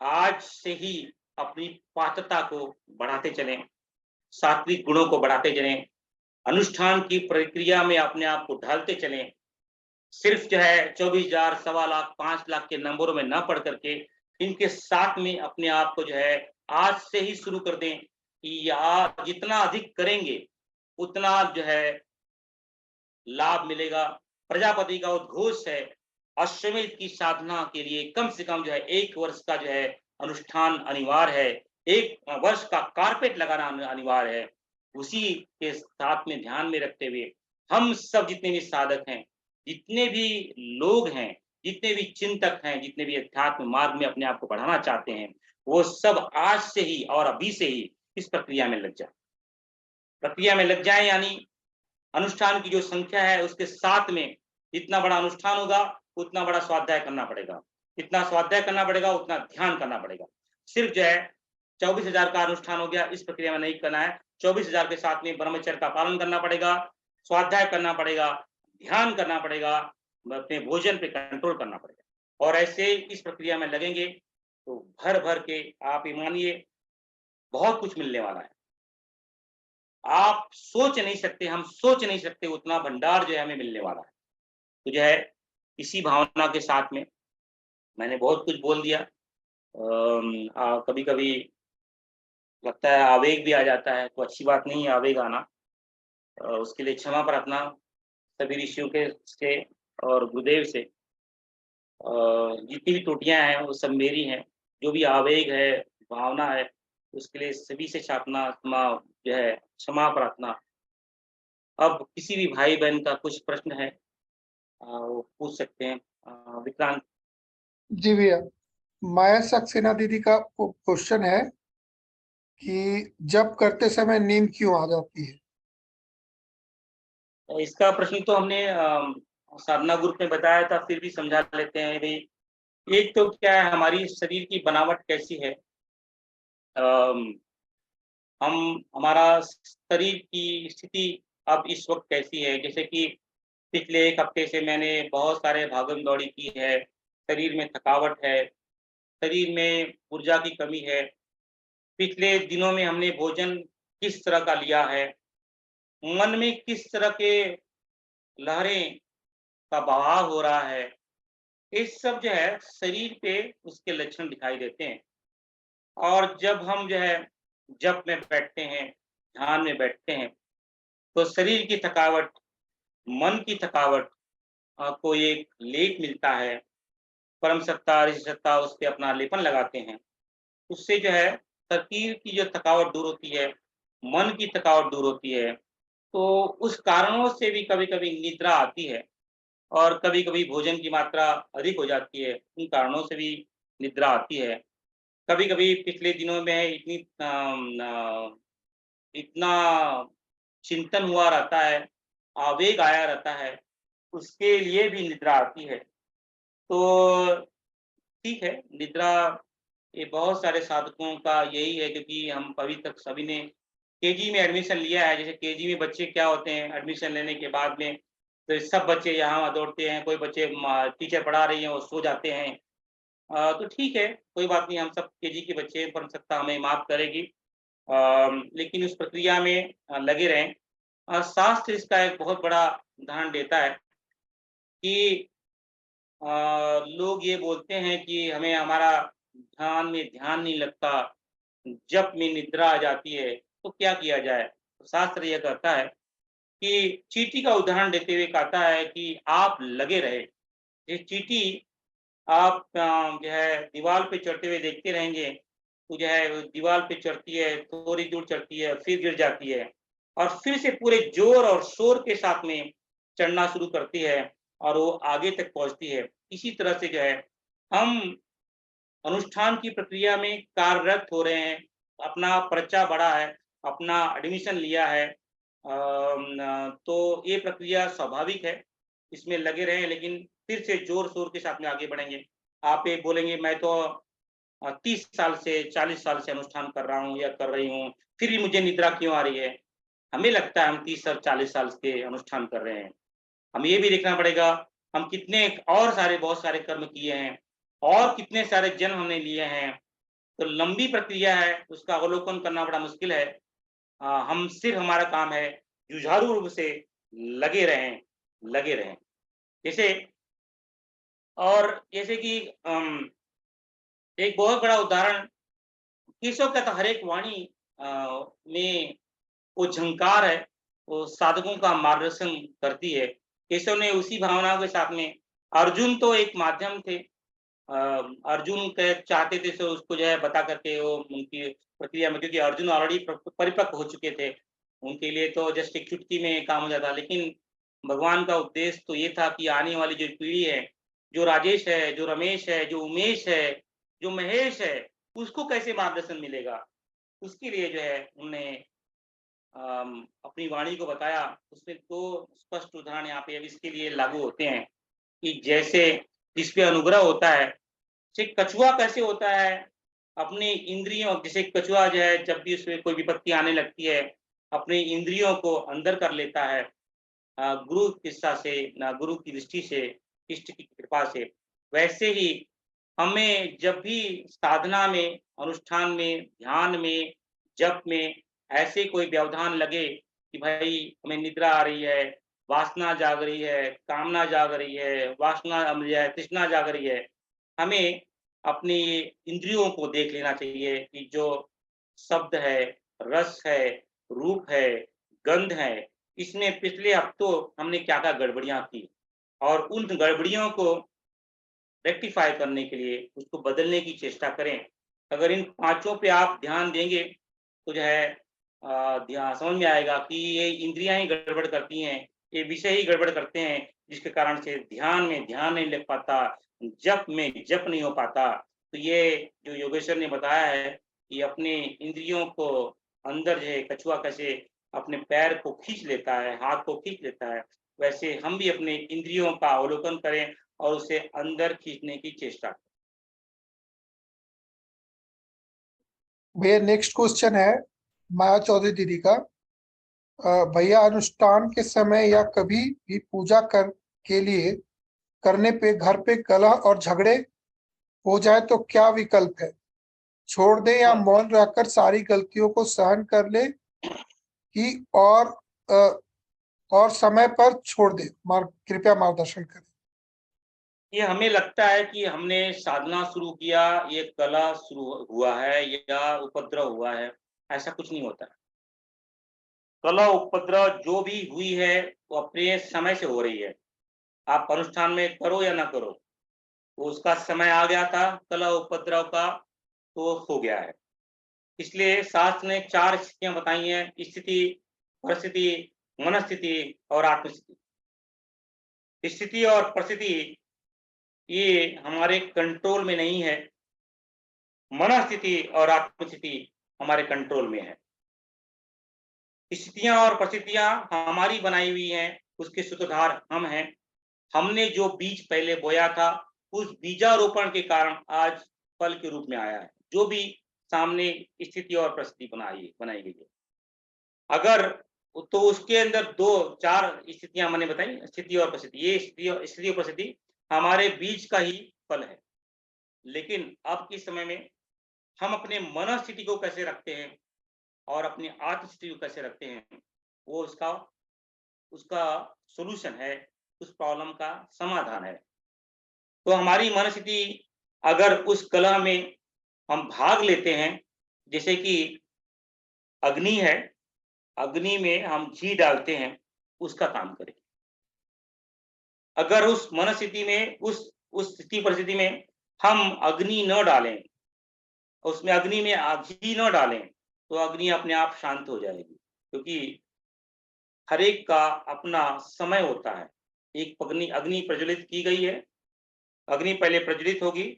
आज से ही अपनी पात्रता को बढ़ाते चलें, सात्विक गुणों को बढ़ाते चलें, अनुष्ठान की प्रक्रिया में अपने आप को ढालते चलें। सिर्फ जो है 24,000, सवा लाख, 5 लाख के नंबरों में ना पढ़ करके, इनके साथ में अपने आप को जो है आज से ही शुरू कर दें कि आप जितना अधिक करेंगे, उतना जो है लाभ मिलेगा। प्रजापति का उद्घोष है, अश्वमेध की साधना के लिए कम से कम जो है 1 वर्ष का जो है अनुष्ठान अनिवार्य है। 1 वर्ष का कारपेट लगाना अनिवार्य है। उसी के साथ में ध्यान में रखते हुए हम सब जितने भी साधक हैं, जितने भी लोग हैं, जितने भी चिंतक हैं, जितने भी अध्यात्म मार्ग में अपने आप को बढ़ाना चाहते हैं, वो सब आज से ही और अभी से ही इस प्रक्रिया में लग जाएँ। प्रक्रिया में लग जाएँ यानी अनुष्ठान की जो संख्या है उसके साथ में जितना बड़ा अनुष्ठान होगा, उतना बड़ा स्वाध्याय करना पड़ेगा। जितना स्वाध्याय करना पड़ेगा, उतना ध्यान करना पड़ेगा। सिर्फ जो है 24,000 का अनुष्ठान हो गया, इस प्रक्रिया में नहीं करना है। 24,000 के साथ में ब्रह्मचर्य का पालन करना पड़ेगा, स्वाध्याय करना पड़ेगा, ध्यान करना पड़ेगा, अपने भोजन पे कंट्रोल करना पड़ेगा। और ऐसे इस प्रक्रिया में लगेंगे, तो भर-भर के आप ये मानिए बहुत कुछ मिलने वाला है। आप सोच नहीं सकते, हम सोच नहीं सकते उतना भंडार जो है हमें मिलने वाला है। तो जो है इसी भावना के साथ में मैंने बहुत कुछ बोल दिया। कभी-कभी लगता है आवेग भी आ जाता है, तो अच्छी बात नहीं है आवेग आना। उसके लिए क्षमा प्रार्थना सभी ऋषियों के से और गुरुदेव से। जितनी भी त्रुटियाँ हैं वो सब मेरी हैं। जो भी आवेग है, भावना है, उसके लिए सभी से क्षमा क्षमा जो है क्षमा प्रार्थना। अब किसी भी भाई-बहन का कुछ प्रश्न है वो पूछ सकते हैं। विक्रांत। जी भैया, माया सक्सेना दीदी का क्वेश्चन है कि जब करते समय नींद क्यों आ जाती है? इसका प्रश्न तो हमने साधना ग्रुप में बताया था, फिर भी समझा लेते हैं भई। एक तो क्या है हमारी शरीर की बनावट कैसी है? अम, हम हमारा शरीर की स्थिति अब इस वक़्त कैसी है? जैसे कि पिछले 1 हफ्ते से मैंने बहुत सारे भागम-दौड़ी की है, शरीर में थकावट है, शरीर में ऊर्जा की कमी है। पिछले दिनों में हमने भोजन किस तरह का लिया है, मन में किस तरह के लहरें का बहाव हो रहा है, ये सब जो है शरीर पे उसके लक्षण दिखाई देते हैं। और जब हम जो है जप में बैठते हैं, ध्यान में बैठते हैं, तो शरीर की थकावट, मन की थकावट को एक लेप मिलता है। परम सत्ता, ऋषि सत्ता उस पे अपना लेपन लगाते हैं। उससे जो है शरीर की जो थकावट दूर होती है, मन की थकावट दूर होती है। तो उस कारणों से भी कभी-कभी निद्रा आती है और कभी-कभी भोजन की मात्रा अधिक हो जाती है, उन कारणों से भी निद्रा आती है। कभी-कभी पिछले दिनों में इतना चिंतन हुआ रहता है, आवेग आया रहता है, उसके लिए भी निद्रा आती है। तो ठीक है, निद्रा ये बहुत सारे साधकों का यही है क्योंकि हम अभी तक सभी ने केजी में एडमिशन लिया है। जैसे केजी में बच्चे क्या होते हैं एडमिशन लेने के बाद में तो सब बच्चे यहाँ दौड़ते हैं, कोई बच्चे टीचर पढ़ा रही हैं वो सो जाते हैं। तो ठीक है, कोई बात नहीं हम सब केजी के बच्चे हैं, परम सत्ता हमें माफ़ करेगी। लेकिन उस प्रक्रिया में लगे रहें। शास्त्र इसका एक बहुत बड़ा उदाहरण देता है कि अ, लोग ये बोलते हैं कि हमें हमारा ध्यान नहीं लगता, जप में निद्रा आ जाती है, तो क्या किया जाए? तो शास्त्र ये कहता है कि चींटी का उदाहरण देते हुए कहता है कि आप लगे रहे। ये चींटी आप जो है दीवार पे चढ़ते हुए देखते रहेंगे, तो जो है दीवार पे चढ़ती है, थोड़ी दूर चढ़ती है, फिर गिर जाती है और फिर से पूरे ज़ोर और शोर के साथ में चढ़ना शुरू करती है और वो आगे तक पहुँचती है। इसी तरह से जो है हम अनुष्ठान की प्रक्रिया में कार्यरत हो रहे हैं, अपना पर्चा बढ़ा है, अपना एडमिशन लिया है। तो ये प्रक्रिया स्वाभाविक है, इसमें लगे रहें लेकिन फिर से ज़ोर-शोर के साथ में आगे बढ़ेंगे। आप ये बोलेंगे मैं तो 30 साल से 40 साल से अनुष्ठान कर रहा हूँ या कर रही हूँ, फिर भी मुझे निद्रा क्यों आ रही है? हमें लगता है हम 30 और 40 साल के अनुष्ठान कर रहे हैं। हमें ये भी देखना पड़ेगा, हम कितने और सारे बहुत सारे कर्म किए हैं और कितने सारे जन्म हमने लिए हैं। तो लंबी प्रक्रिया है, उसका अवलोकन करना बड़ा मुश्किल है। हम सिर्फ़ हमारा काम है जुझारू रूप से लगे रहें लगे रहें। जैसे और जैसे कि एक बहुत बड़ा उदाहरण केशव का तो हर एक वाणी में वो झंकार है, वो साधकों का मार्गदर्शन करती है। केशव ने उसी भावना के साथ में अर्जुन तो एक माध्यम थे। अ, अर्जुन के चाहते थे सो उसको जो है बता करके वो उनकी प्रक्रिया में क्योंकि अर्जुन ऑलरेडी परिपक्व हो चुके थे। उनके लिए तो जस्ट एक चुटकी में काम हो जाता। लेकिन भगवान का उद्देश्य तो ये था कि आने वाली जो पीढ़ी है, जो राजेश है, जो रमेश है, जो उमेश है, जो महेश है, उसको कैसे मार्गदर्शन मिलेगा? उसके लिए जो है उन्होंने अपनी वाणी को बताया। उसमें 2 स्पष्ट उदाहरण यहाँ पे अब इसके लिए लागू होते हैं कि जैसे जिस पे अनुग्रह होता है, जैसे कछुआ कैसे होता है, अपनी इंद्रियों जैसे कछुआ जो है जब भी उसमें कोई विपत्ति आने लगती है, अपनी इंद्रियों को अंदर कर लेता है गुरु की इच्छा से, गुरु की दृष्टि से, इष्ट की कृपा से। वैसे ही हमें जब भी साधना में, अनुष्ठान में, ध्यान में, जप में ऐसे कोई व्यवधान लगे कि भाई हमें निद्रा आ रही है, वासना जाग रही है, कामना जाग रही है, वासना जो है तृष्णा जाग रही है, हमें अपनी इंद्रियों को देख लेना चाहिए कि जो शब्द है, रस है, रूप है, गंध है, इसमें पिछले हफ्तों हमने क्या-क्या गड़बड़ियाँ की और उन गड़बड़ियों को रेक्टिफ़ाई करने के लिए उसको बदलने की चेष्टा करें। अगर इन पाँचों पे आप ध्यान देंगे, तो जो है ध्यान समझ में आएगा कि ये इंद्रियाँ ही गड़बड़ करती हैं, ये विषय ही गड़बड़ करते हैं, जिसके कारण से ध्यान में ध्यान नहीं लग पाता, जप में जप नहीं हो पाता। तो ये जो योगेश्वर ने बताया है कि अपने इंद्रियों को अंदर जो है कछुआ कैसे अपने पैर को खींच लेता है, हाथ को खींच लेता है, वैसे हम भी अपने इंद्रियों का अवलोकन करें और उसे अंदर खींचने की चेष्टा करें। भैया नेक्स्ट क्वेश्चन है माया चौधरी दीदी का। भैया अनुष्ठान के समय या कभी भी पूजा कर के लिए करने पे घर पे कलह और झगड़े हो जाए तो क्या विकल्प है? छोड़ दे या हाँ, मौन रहकर सारी गलतियों को सहन कर ले कि अ, और समय पर छोड़ दे? कृपया मार्गदर्शन करें। ये हमें लगता है कि हमने साधना शुरू किया, ये कलह शुरू हुआ है या उपद्रव हुआ है, ऐसा कुछ नहीं होता है। कलह, उपद्रव जो भी हुई है, वो अपने समय से हो रही है। आप अनुष्ठान में करो या ना करो, वो उसका समय आ गया था कलह, उपद्रव का, तो हो गया है। इसलिए शास्त्र ने 4 स्थितियाँ बताई हैं, स्थिति, परिस्थिति, मनस्थिति और आत्मस्थिति। स्थिति और परिस्थिति ये हमारे कंट्रोल में नहीं है, मनःस्थिति और आत्मस्थिति हमारे कंट्रोल में है। स्थितियाँ और परिस्थितियाँ हमारी बनाई हुई हैं, उसके सूत्रधार हम हैं। हमने जो बीज पहले बोया था, उस बीजारोपण के कारण आज फल के रूप में आया है। जो भी सामने स्थिति और परिस्थिति बनाई गई है। अगर तो उसके अंदर 2-4 स्थितियाँ मैंने बताई, स्थिति और परिस्थिति। ये स्थिति और परिस्थिति हमारे बीज का ही फल है। लेकिन अब के समय में हम अपने मनःस्थिति को कैसे रखते हैं और अपनी आत्मस्थिति को कैसे रखते हैं, वो उसका उसका सॉल्यूशन है, उस प्रॉब्लम का समाधान है। तो हमारी मनःस्थिति अगर उस कलह में हम भाग लेते हैं, जैसे कि अग्नि है, अग्नि में हम घी डालते हैं, उसका काम करें। अगर उस मनःस्थिति में उस स्थिति परिस्थिति में हम अग्नि न डालें, उसमें अग्नि में घी न डालें, तो अग्नि अपने आप शांत हो जाएगी। क्योंकि हर एक का अपना समय होता है। एक अग्नि अग्नि प्रज्वलित की गई है, अग्नि पहले प्रज्वलित होगी,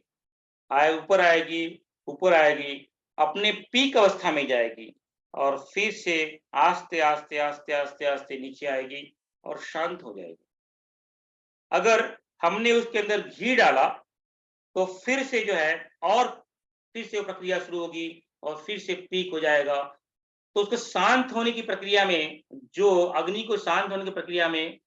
ऊपर आएगी, अपने पीक अवस्था में जाएगी और फिर से आस्ते-आस्ते नीचे आएगी और शांत हो जाएगी। अगर हमने उसके अंदर घी डाला, तो फिर से जो है और फिर से वो प्रक्रिया शुरू होगी और फिर से पीक हो जाएगा। तो उसको शांत होने की प्रक्रिया में, जो अग्नि को शांत होने की प्रक्रिया में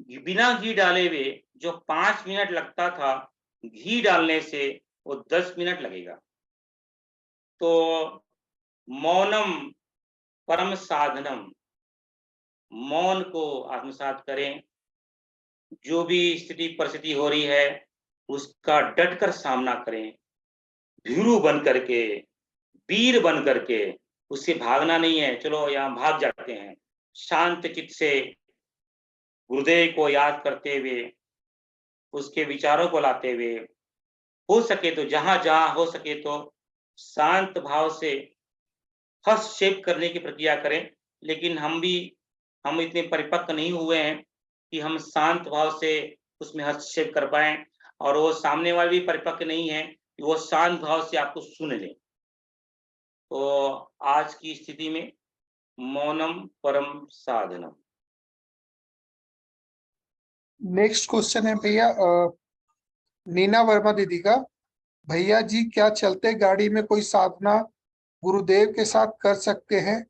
बिना घी डाले हुए जो 5 मिनट लगता था, घी डालने से वो 10 मिनट लगेगा। तो मौनम परम साधनम, मौन को आत्मसात करें। जो भी स्थिति परिस्थिति हो रही है, उसका डट कर सामना करें। भीरू बन करके, वीर बन करके, उससे भागना नहीं है, चलो यहाँ भाग जाते हैं। शांत चित्त से गुरुदेव को याद करते हुए, उसके विचारों को लाते हुए, हो सके तो जहाँ-जहाँ हो सके तो शांत भाव से हस्तक्षेप करने की प्रक्रिया करें। लेकिन हम इतने परिपक्व नहीं हुए हैं कि हम शांत भाव से उसमें हस्तक्षेप कर पाएँ, और वो सामने वाला भी परिपक्व नहीं है कि वो शांत भाव से आपको सुन ले। तो आज की स्थिति में मौनम परम साधनम। नेक्स्ट क्वेश्चन है भैया नीना वर्मा दीदी का। भैया जी, क्या चलते गाड़ी में कोई साधना गुरुदेव के साथ कर सकते हैं?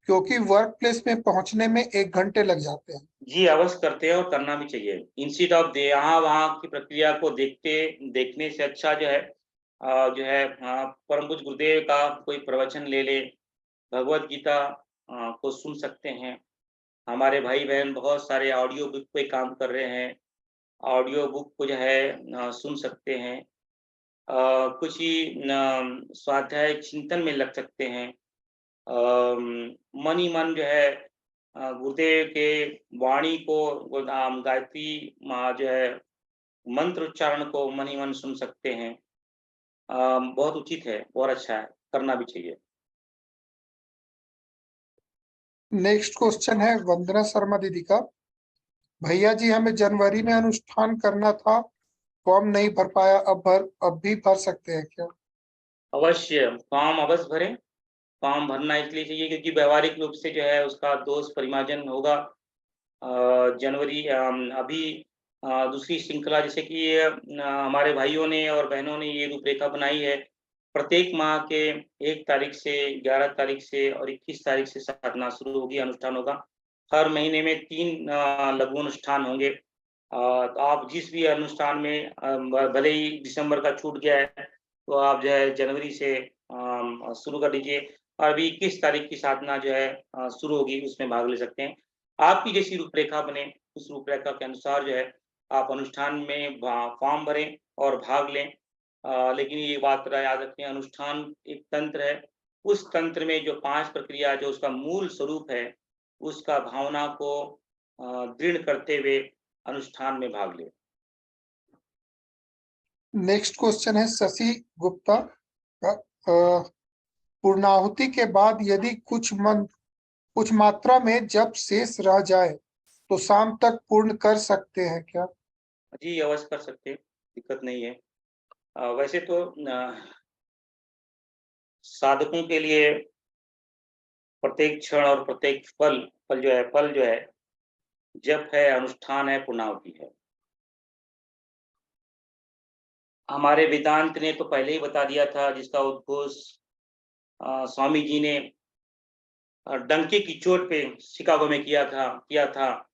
क्योंकि वर्क प्लेस में पहुंचने में 1 घंटे लग जाते हैं। जी, अवश्य करते हैं और करना भी चाहिए। इंस्टीड ऑफ दे यहाँ-वहाँ की प्रक्रिया को देखने से अच्छा जो है परम पूज्य गुरुदेव का कोई प्रवचन ले ले, भगवद गीता को सुन सकते हैं। हमारे भाई-बहन बहुत सारे ऑडियो बुक पे काम कर रहे हैं, ऑडियो बुक को जो है सुन सकते हैं। कुछ ही स्वाध्याय चिंतन में लग सकते हैं। मन ही मन जो है गुरुदेव के वाणी को, गायत्री जो है मंत्र उच्चारण को मन ही मन सुन सकते हैं। बहुत उचित है, बहुत अच्छा है, करना भी चाहिए। नेक्स्ट क्वेश्चन है वंदना शर्मा दीदी का। भैया जी, हमें जनवरी में अनुष्ठान करना था, फॉर्म नहीं भर पाया, अब भी भर सकते हैं क्या? अवश्य फॉर्म अवश्य भरें। फॉर्म भरना इसलिए चाहिए क्योंकि व्यावहारिक रूप से जो है उसका दोष परिमार्जन होगा। जनवरी अभी दूसरी श्रृंखला जैसे कि हमारे भाइयों ने और बहनों ने ये रूपरेखा बनाई है। प्रत्येक माह के 1 तारीख से 11 तारीख से और 21 तारीख से साधना शुरू होगी, अनुष्ठान होगा। हर महीने में 3 लघु अनुष्ठान होंगे। तो आप जिस भी अनुष्ठान में भले ही दिसंबर का छूट गया है, तो आप जो है जनवरी से शुरू कर दीजिए। और अभी 21 तारीख की साधना जो है शुरू होगी, उसमें भाग ले सकते हैं। आपकी जैसी रूपरेखा बने, उस रूपरेखा के अनुसार जो है आप अनुष्ठान में फॉर्म भरें और भाग लें। लेकिन ये बात याद रखें, अनुष्ठान एक तंत्र है। उस तंत्र में जो 5 प्रक्रिया जो उसका मूल स्वरूप है, उसका भावना को दृढ़ करते हुए अनुष्ठान में भाग लें। नेक्स्ट क्वेश्चन है शशि गुप्ता का। पूर्णाहुति के बाद यदि कुछ मात्रा में जब शेष रह जाए तो शाम तक पूर्ण कर सकते हैं क्या? जी, अवश्य कर सकते हैं, दिक्कत नहीं है। वैसे तो साधकों के लिए प्रत्येक क्षण और प्रत्येक पल जो है जप है, अनुष्ठान है, पूर्णाहुति है। हमारे वेदांत ने तो पहले ही बता दिया था, जिसका उद्घोष स्वामी जी ने डंके की चोट पे शिकागो में किया था।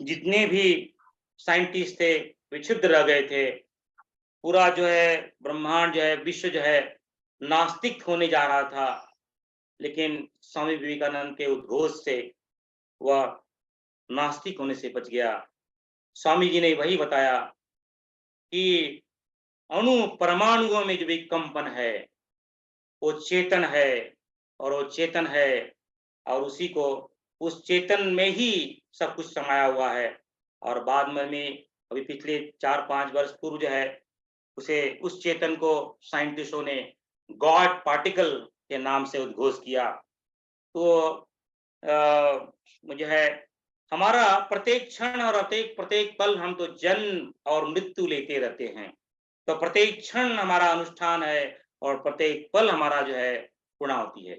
जितने भी साइंटिस्ट थे वे क्षुब्ध रह गए थे। पूरा जो है ब्रह्मांड जो है, विश्व जो है नास्तिक होने जा रहा था। लेकिन स्वामी विवेकानंद के उद्घोष से वह नास्तिक होने से बच गया। स्वामी जी ने वही बताया कि अणु परमाणुओं में जो भी कंपन है, वो चेतन है, और वो चेतन है और उसी को, उस चेतन में ही सब कुछ समाया हुआ है। और बाद में अभी पिछले 4-5 वर्ष पूर्व जो है उसे उस चेतन को साइंटिस्टों ने गॉड पार्टिकल के नाम से उद्घोष किया। तो जो है हमारा प्रत्येक क्षण और प्रत्येक प्रत्येक पल हम तो जन्म और मृत्यु लेते रहते हैं। तो प्रत्येक क्षण हमारा अनुष्ठान है और प्रत्येक पल हमारा जो है पूर्णाहुति है।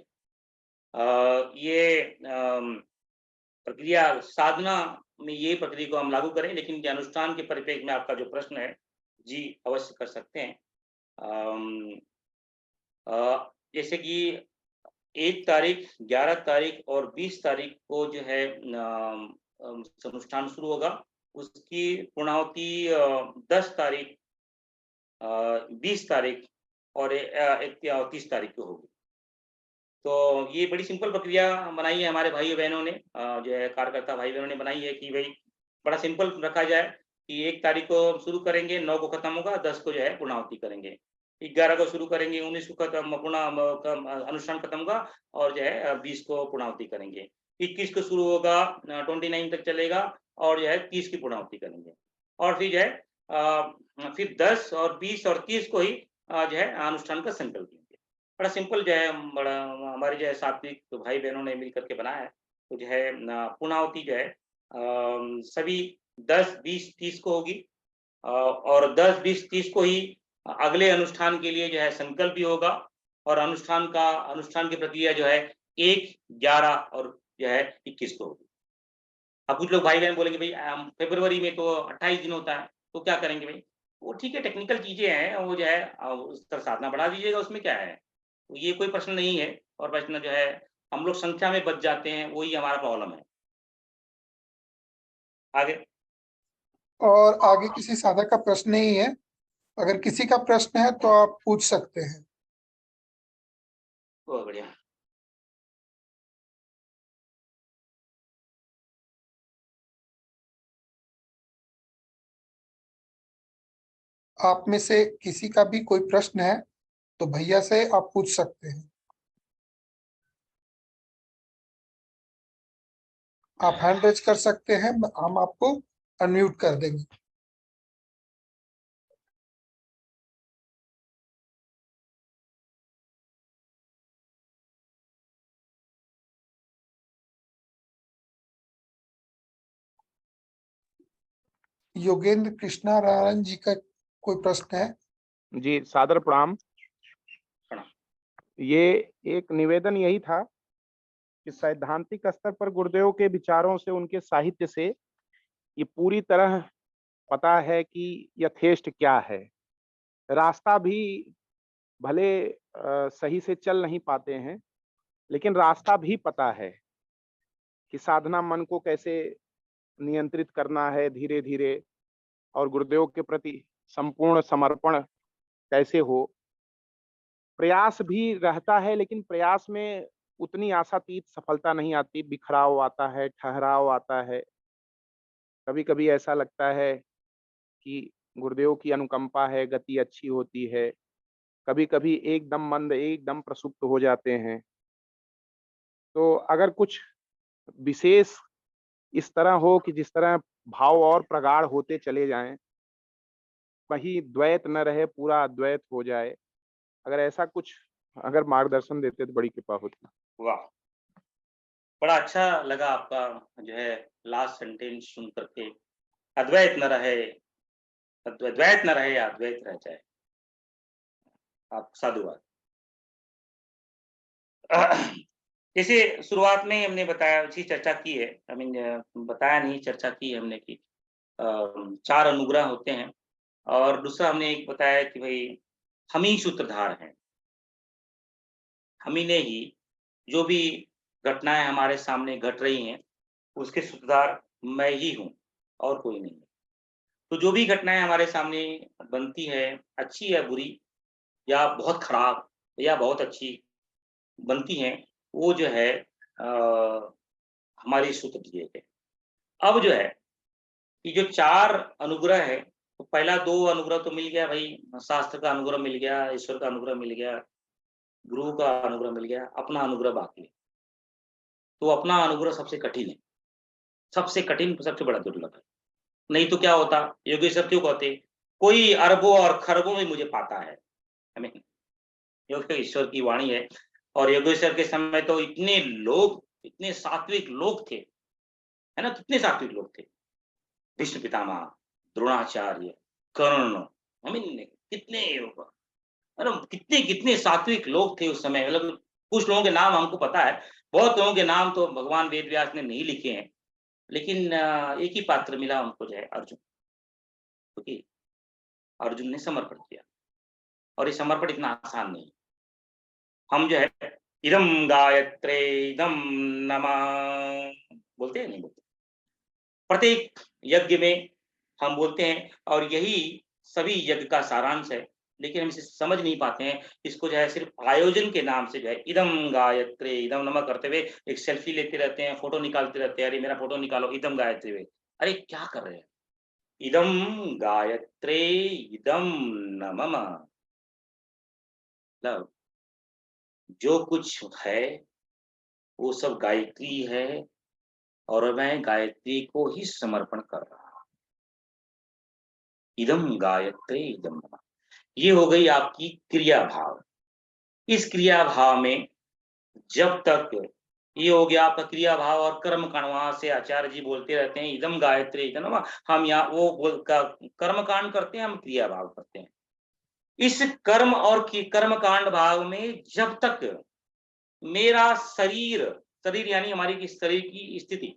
ये प्रक्रिया साधना में ये प्रक्रिया को हम लागू करें, लेकिन ये अनुष्ठान के परिप्रेक्ष्य में आपका जो प्रश्न है, जी अवश्य कर सकते हैं। अम, जैसे कि 1 तारीख, 11 तारीख और 20 तारीख को जो है अनुष्ठान शुरू होगा। उसकी पूर्णाहुति 10 तारीख, 20 तारीख और 30 तारीख को होगी। तो ये बड़ी सिंपल प्रक्रिया बनाई है हमारे भाई-बहनों ने, जो है कार्यकर्ता भाई-बहनों ने बनाई है कि भई बड़ा सिंपल रखा जाए कि 1 तारीख को शुरू करेंगे, 9 को खत्म होगा, 10 को जो है पूर्णाहुति करेंगे। 11 को शुरू करेंगे, 19 को खत्म अनुष्ठान खत्म होगा और जो है 20 को पूर्णाहुति करेंगे। 21 को शुरू होगा, 29 तक चलेगा और जो है 30 की पूर्णाहुति करेंगे। और फिर जो है फिर 10 और 20 और 30 को ही जो है अनुष्ठान का संकल्प लेंगे। बड़ा सिंपल जो है, बड़ा हमारे जो है सात्विक तो भाई-बहनों ने मिल कर के बनाया है। तो जो है पूर्णाहुति जो है सभी 10, 20, 30 को होगी, और 10, 20, 30 को ही अगले अनुष्ठान के लिए जो है संकल्प भी होगा और अनुष्ठान की प्रक्रिया जो है 1, 11 और जो है 21 को होगी। अब कुछ लोग भाई-बहन बोलेंगे भई फ़रवरी में तो 28 दिन होता है, तो क्या करेंगे भई? वो ठीक है, टेक्निकल चीज़ें हैं, वो जो है उस तरह साधना बढ़ा दीजिएगा, उसमें क्या है? तो ये कोई प्रश्न नहीं है और प्रश्न जो है हम लोग संख्या में बच जाते हैं, वही हमारा प्रॉब्लम है। आगे। और आगे किसी साधक का प्रश्न नहीं है। अगर किसी का प्रश्न है तो आप पूछ सकते हैं। बहुत बढ़िया। आप में से किसी का भी कोई प्रश्न है तो भैया से आप पूछ सकते हैं। आप हैंड रेज कर सकते हैं, हम आपको अनम्यूट कर देंगे। योगेंद्र कृष्णा नारायण जी का कोई प्रश्न है? जी सादर प्रणाम। प्रणाम। ये एक निवेदन यही था कि सैद्धांतिक स्तर पर गुरुदेव के विचारों से, उनके साहित्य से ये पूरी तरह पता है कि यथेष्ट क्या है। रास्ता भी भले सही से चल नहीं पाते हैं, लेकिन रास्ता भी पता है कि साधना मन को कैसे नियंत्रित करना है धीरे धीरे, और गुरुदेव के प्रति संपूर्ण समर्पण कैसे हो। प्रयास भी रहता है, लेकिन प्रयास में उतनी आशातीत सफलता नहीं आती, बिखराव आता है, ठहराव आता है। कभी कभी ऐसा लगता है कि गुरुदेव की अनुकंपा है, गति अच्छी होती है। कभी कभी एकदम मंद, एकदम प्रसुप्त हो जाते हैं। तो अगर कुछ विशेष इस तरह हो कि जिस तरह भाव और प्रगाढ़ होते चले जाएं, वही द्वैत न रहे, पूरा अद्वैत हो जाए, अगर ऐसा कुछ अगर मार्गदर्शन देते तो बड़ी कृपा होती। वाह! बड़ा अच्छा लगा आपका जो है लास्ट सेंटेंस सुन कर के, अद्वैत न रहे, द्वैत न रहे, अद्वैत रह जाए। आप साधुवाद। जैसे शुरुआत में हमने बताया, उसी चर्चा की है, आई मीन बताया नहीं, चर्चा की है हमने कि 4 अनुग्रह होते हैं और दूसरा हमने एक बताया कि भई हम ही सूत्रधार हैं। हम ही ने ही जो भी घटनाएँ हमारे सामने घट रही हैं, उसके सूत्रधार मैं ही हूँ और कोई नहीं है। तो जो भी घटनाएँ हमारे सामने बनती है, अच्छी या बुरी या बहुत खराब या बहुत अच्छी बनती हैं, वो जो है हमारी सूत्र दिए गए। अब जो है कि जो 4 अनुग्रह है, तो पहला 2 अनुग्रह तो मिल गया भई, शास्त्र का अनुग्रह मिल गया, ईश्वर का अनुग्रह मिल गया, गुरु का अनुग्रह मिल गया, अपना अनुग्रह बाकी है। तो अपना अनुग्रह सबसे कठिन है, सबसे कठिन, सबसे बड़ा दुर्लभ है। नहीं तो क्या होता, योगेश्वर क्यों कहते, कोई अरबों और खरबों में मुझे पाता है। हमें योगेश्वर की वाणी है। और योगेश्वर के समय तो इतने लोग, इतने सात्विक लोग थे, है ना, कितने सात्विक लोग थे। भीष्म पितामह, द्रोणाचार्य, कर्ण, आई मीन कितने, अरे कितने कितने सात्विक लोग थे उस समय। मतलब कुछ लोगों के नाम हमको पता है, बहुत लोगों के नाम तो भगवान वेद व्यास ने नहीं लिखे हैं, लेकिन एक ही पात्र मिला उनको, जो है अर्जुन, क्योंकि अर्जुन ने समर्पण किया। और ये समर्पण इतना आसान नहीं। हम जो है इदम गायत्रे इदम नमः बोलते हैं, नहीं बोलते, प्रत्येक यज्ञ में हम बोलते हैं, और यही सभी यज्ञ का सारांश है। लेकिन हम इसे समझ नहीं पाते हैं। इसको जो है सिर्फ आयोजन के नाम से जो है इदम गायत्रे इदम नमः करते हुए एक सेल्फी लेते रहते हैं, फोटो निकालते रहते हैं, अरे मेरा फोटो निकालो इदम गायत्रे हुए। अरे क्या कर रहे हैं, इदम गायत्रे इदम नमः, मतलब जो कुछ है वो सब गायत्री है, और मैं गायत्री को ही समर्पण कर रहा हूं। इदम गायत्रे इदम नमः, ये हो गई आपकी क्रिया भाव। इस क्रिया भाव में जब तक, ये हो गया आपका क्रिया भाव और कर्म कांड, वहां से आचार्य जी बोलते रहते हैं इदम गायत्री इदम नमः। हम यहाँ वो कर्म कांड करते हैं, हम क्रिया भाव करते हैं। इस कर्म और कर्म कांड भाव में जब तक मेरा शरीर, शरीर यानी हमारी की शरीर की स्थिति,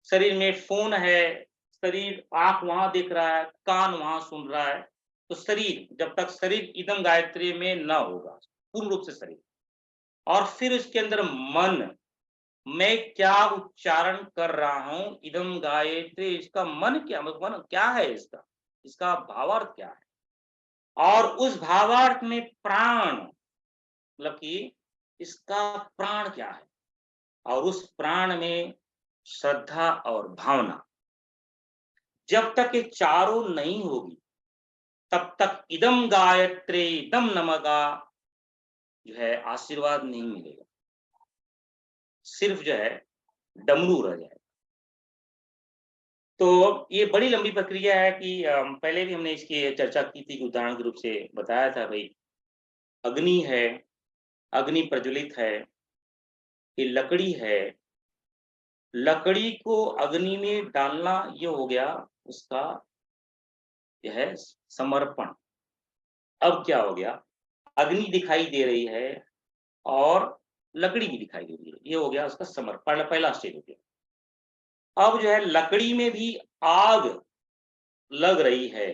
शरीर में फोन है, शरीर आंख वहां देख रहा है, कान वहां सुन रहा है, तो शरीर, जब तक शरीर इदम गायत्री में न होगा पूर्ण रूप से शरीर, और फिर उसके अंदर मन, मैं क्या उच्चारण कर रहा हूं इदम गायत्री, इसका मन क्या है, इसका इसका भावार्थ क्या है, और उस भावार्थ में प्राण, मतलब कि इसका प्राण क्या है, और उस प्राण में श्रद्धा और भावना, जब तक ये चारों नहीं होगी तब तक इदम गायत्रे इदम नमः का जो है आशीर्वाद नहीं मिलेगा, सिर्फ जो है डमरू रह जाए। तो ये बड़ी लंबी प्रक्रिया है कि पहले भी हमने इसकी चर्चा की थी, उदाहरण के रूप से बताया था भाई, अग्नि है, अग्नि प्रज्वलित है, ये लकड़ी है, लकड़ी को अग्नि में डालना, ये हो गया उसका यह है समर्पण। अब क्या हो गया, अग्नि दिखाई दे रही है और लकड़ी भी दिखाई दे रही है, ये हो गया उसका समर्पण, पहला स्टेज हो गया। अब जो है लकड़ी में भी आग लग रही है,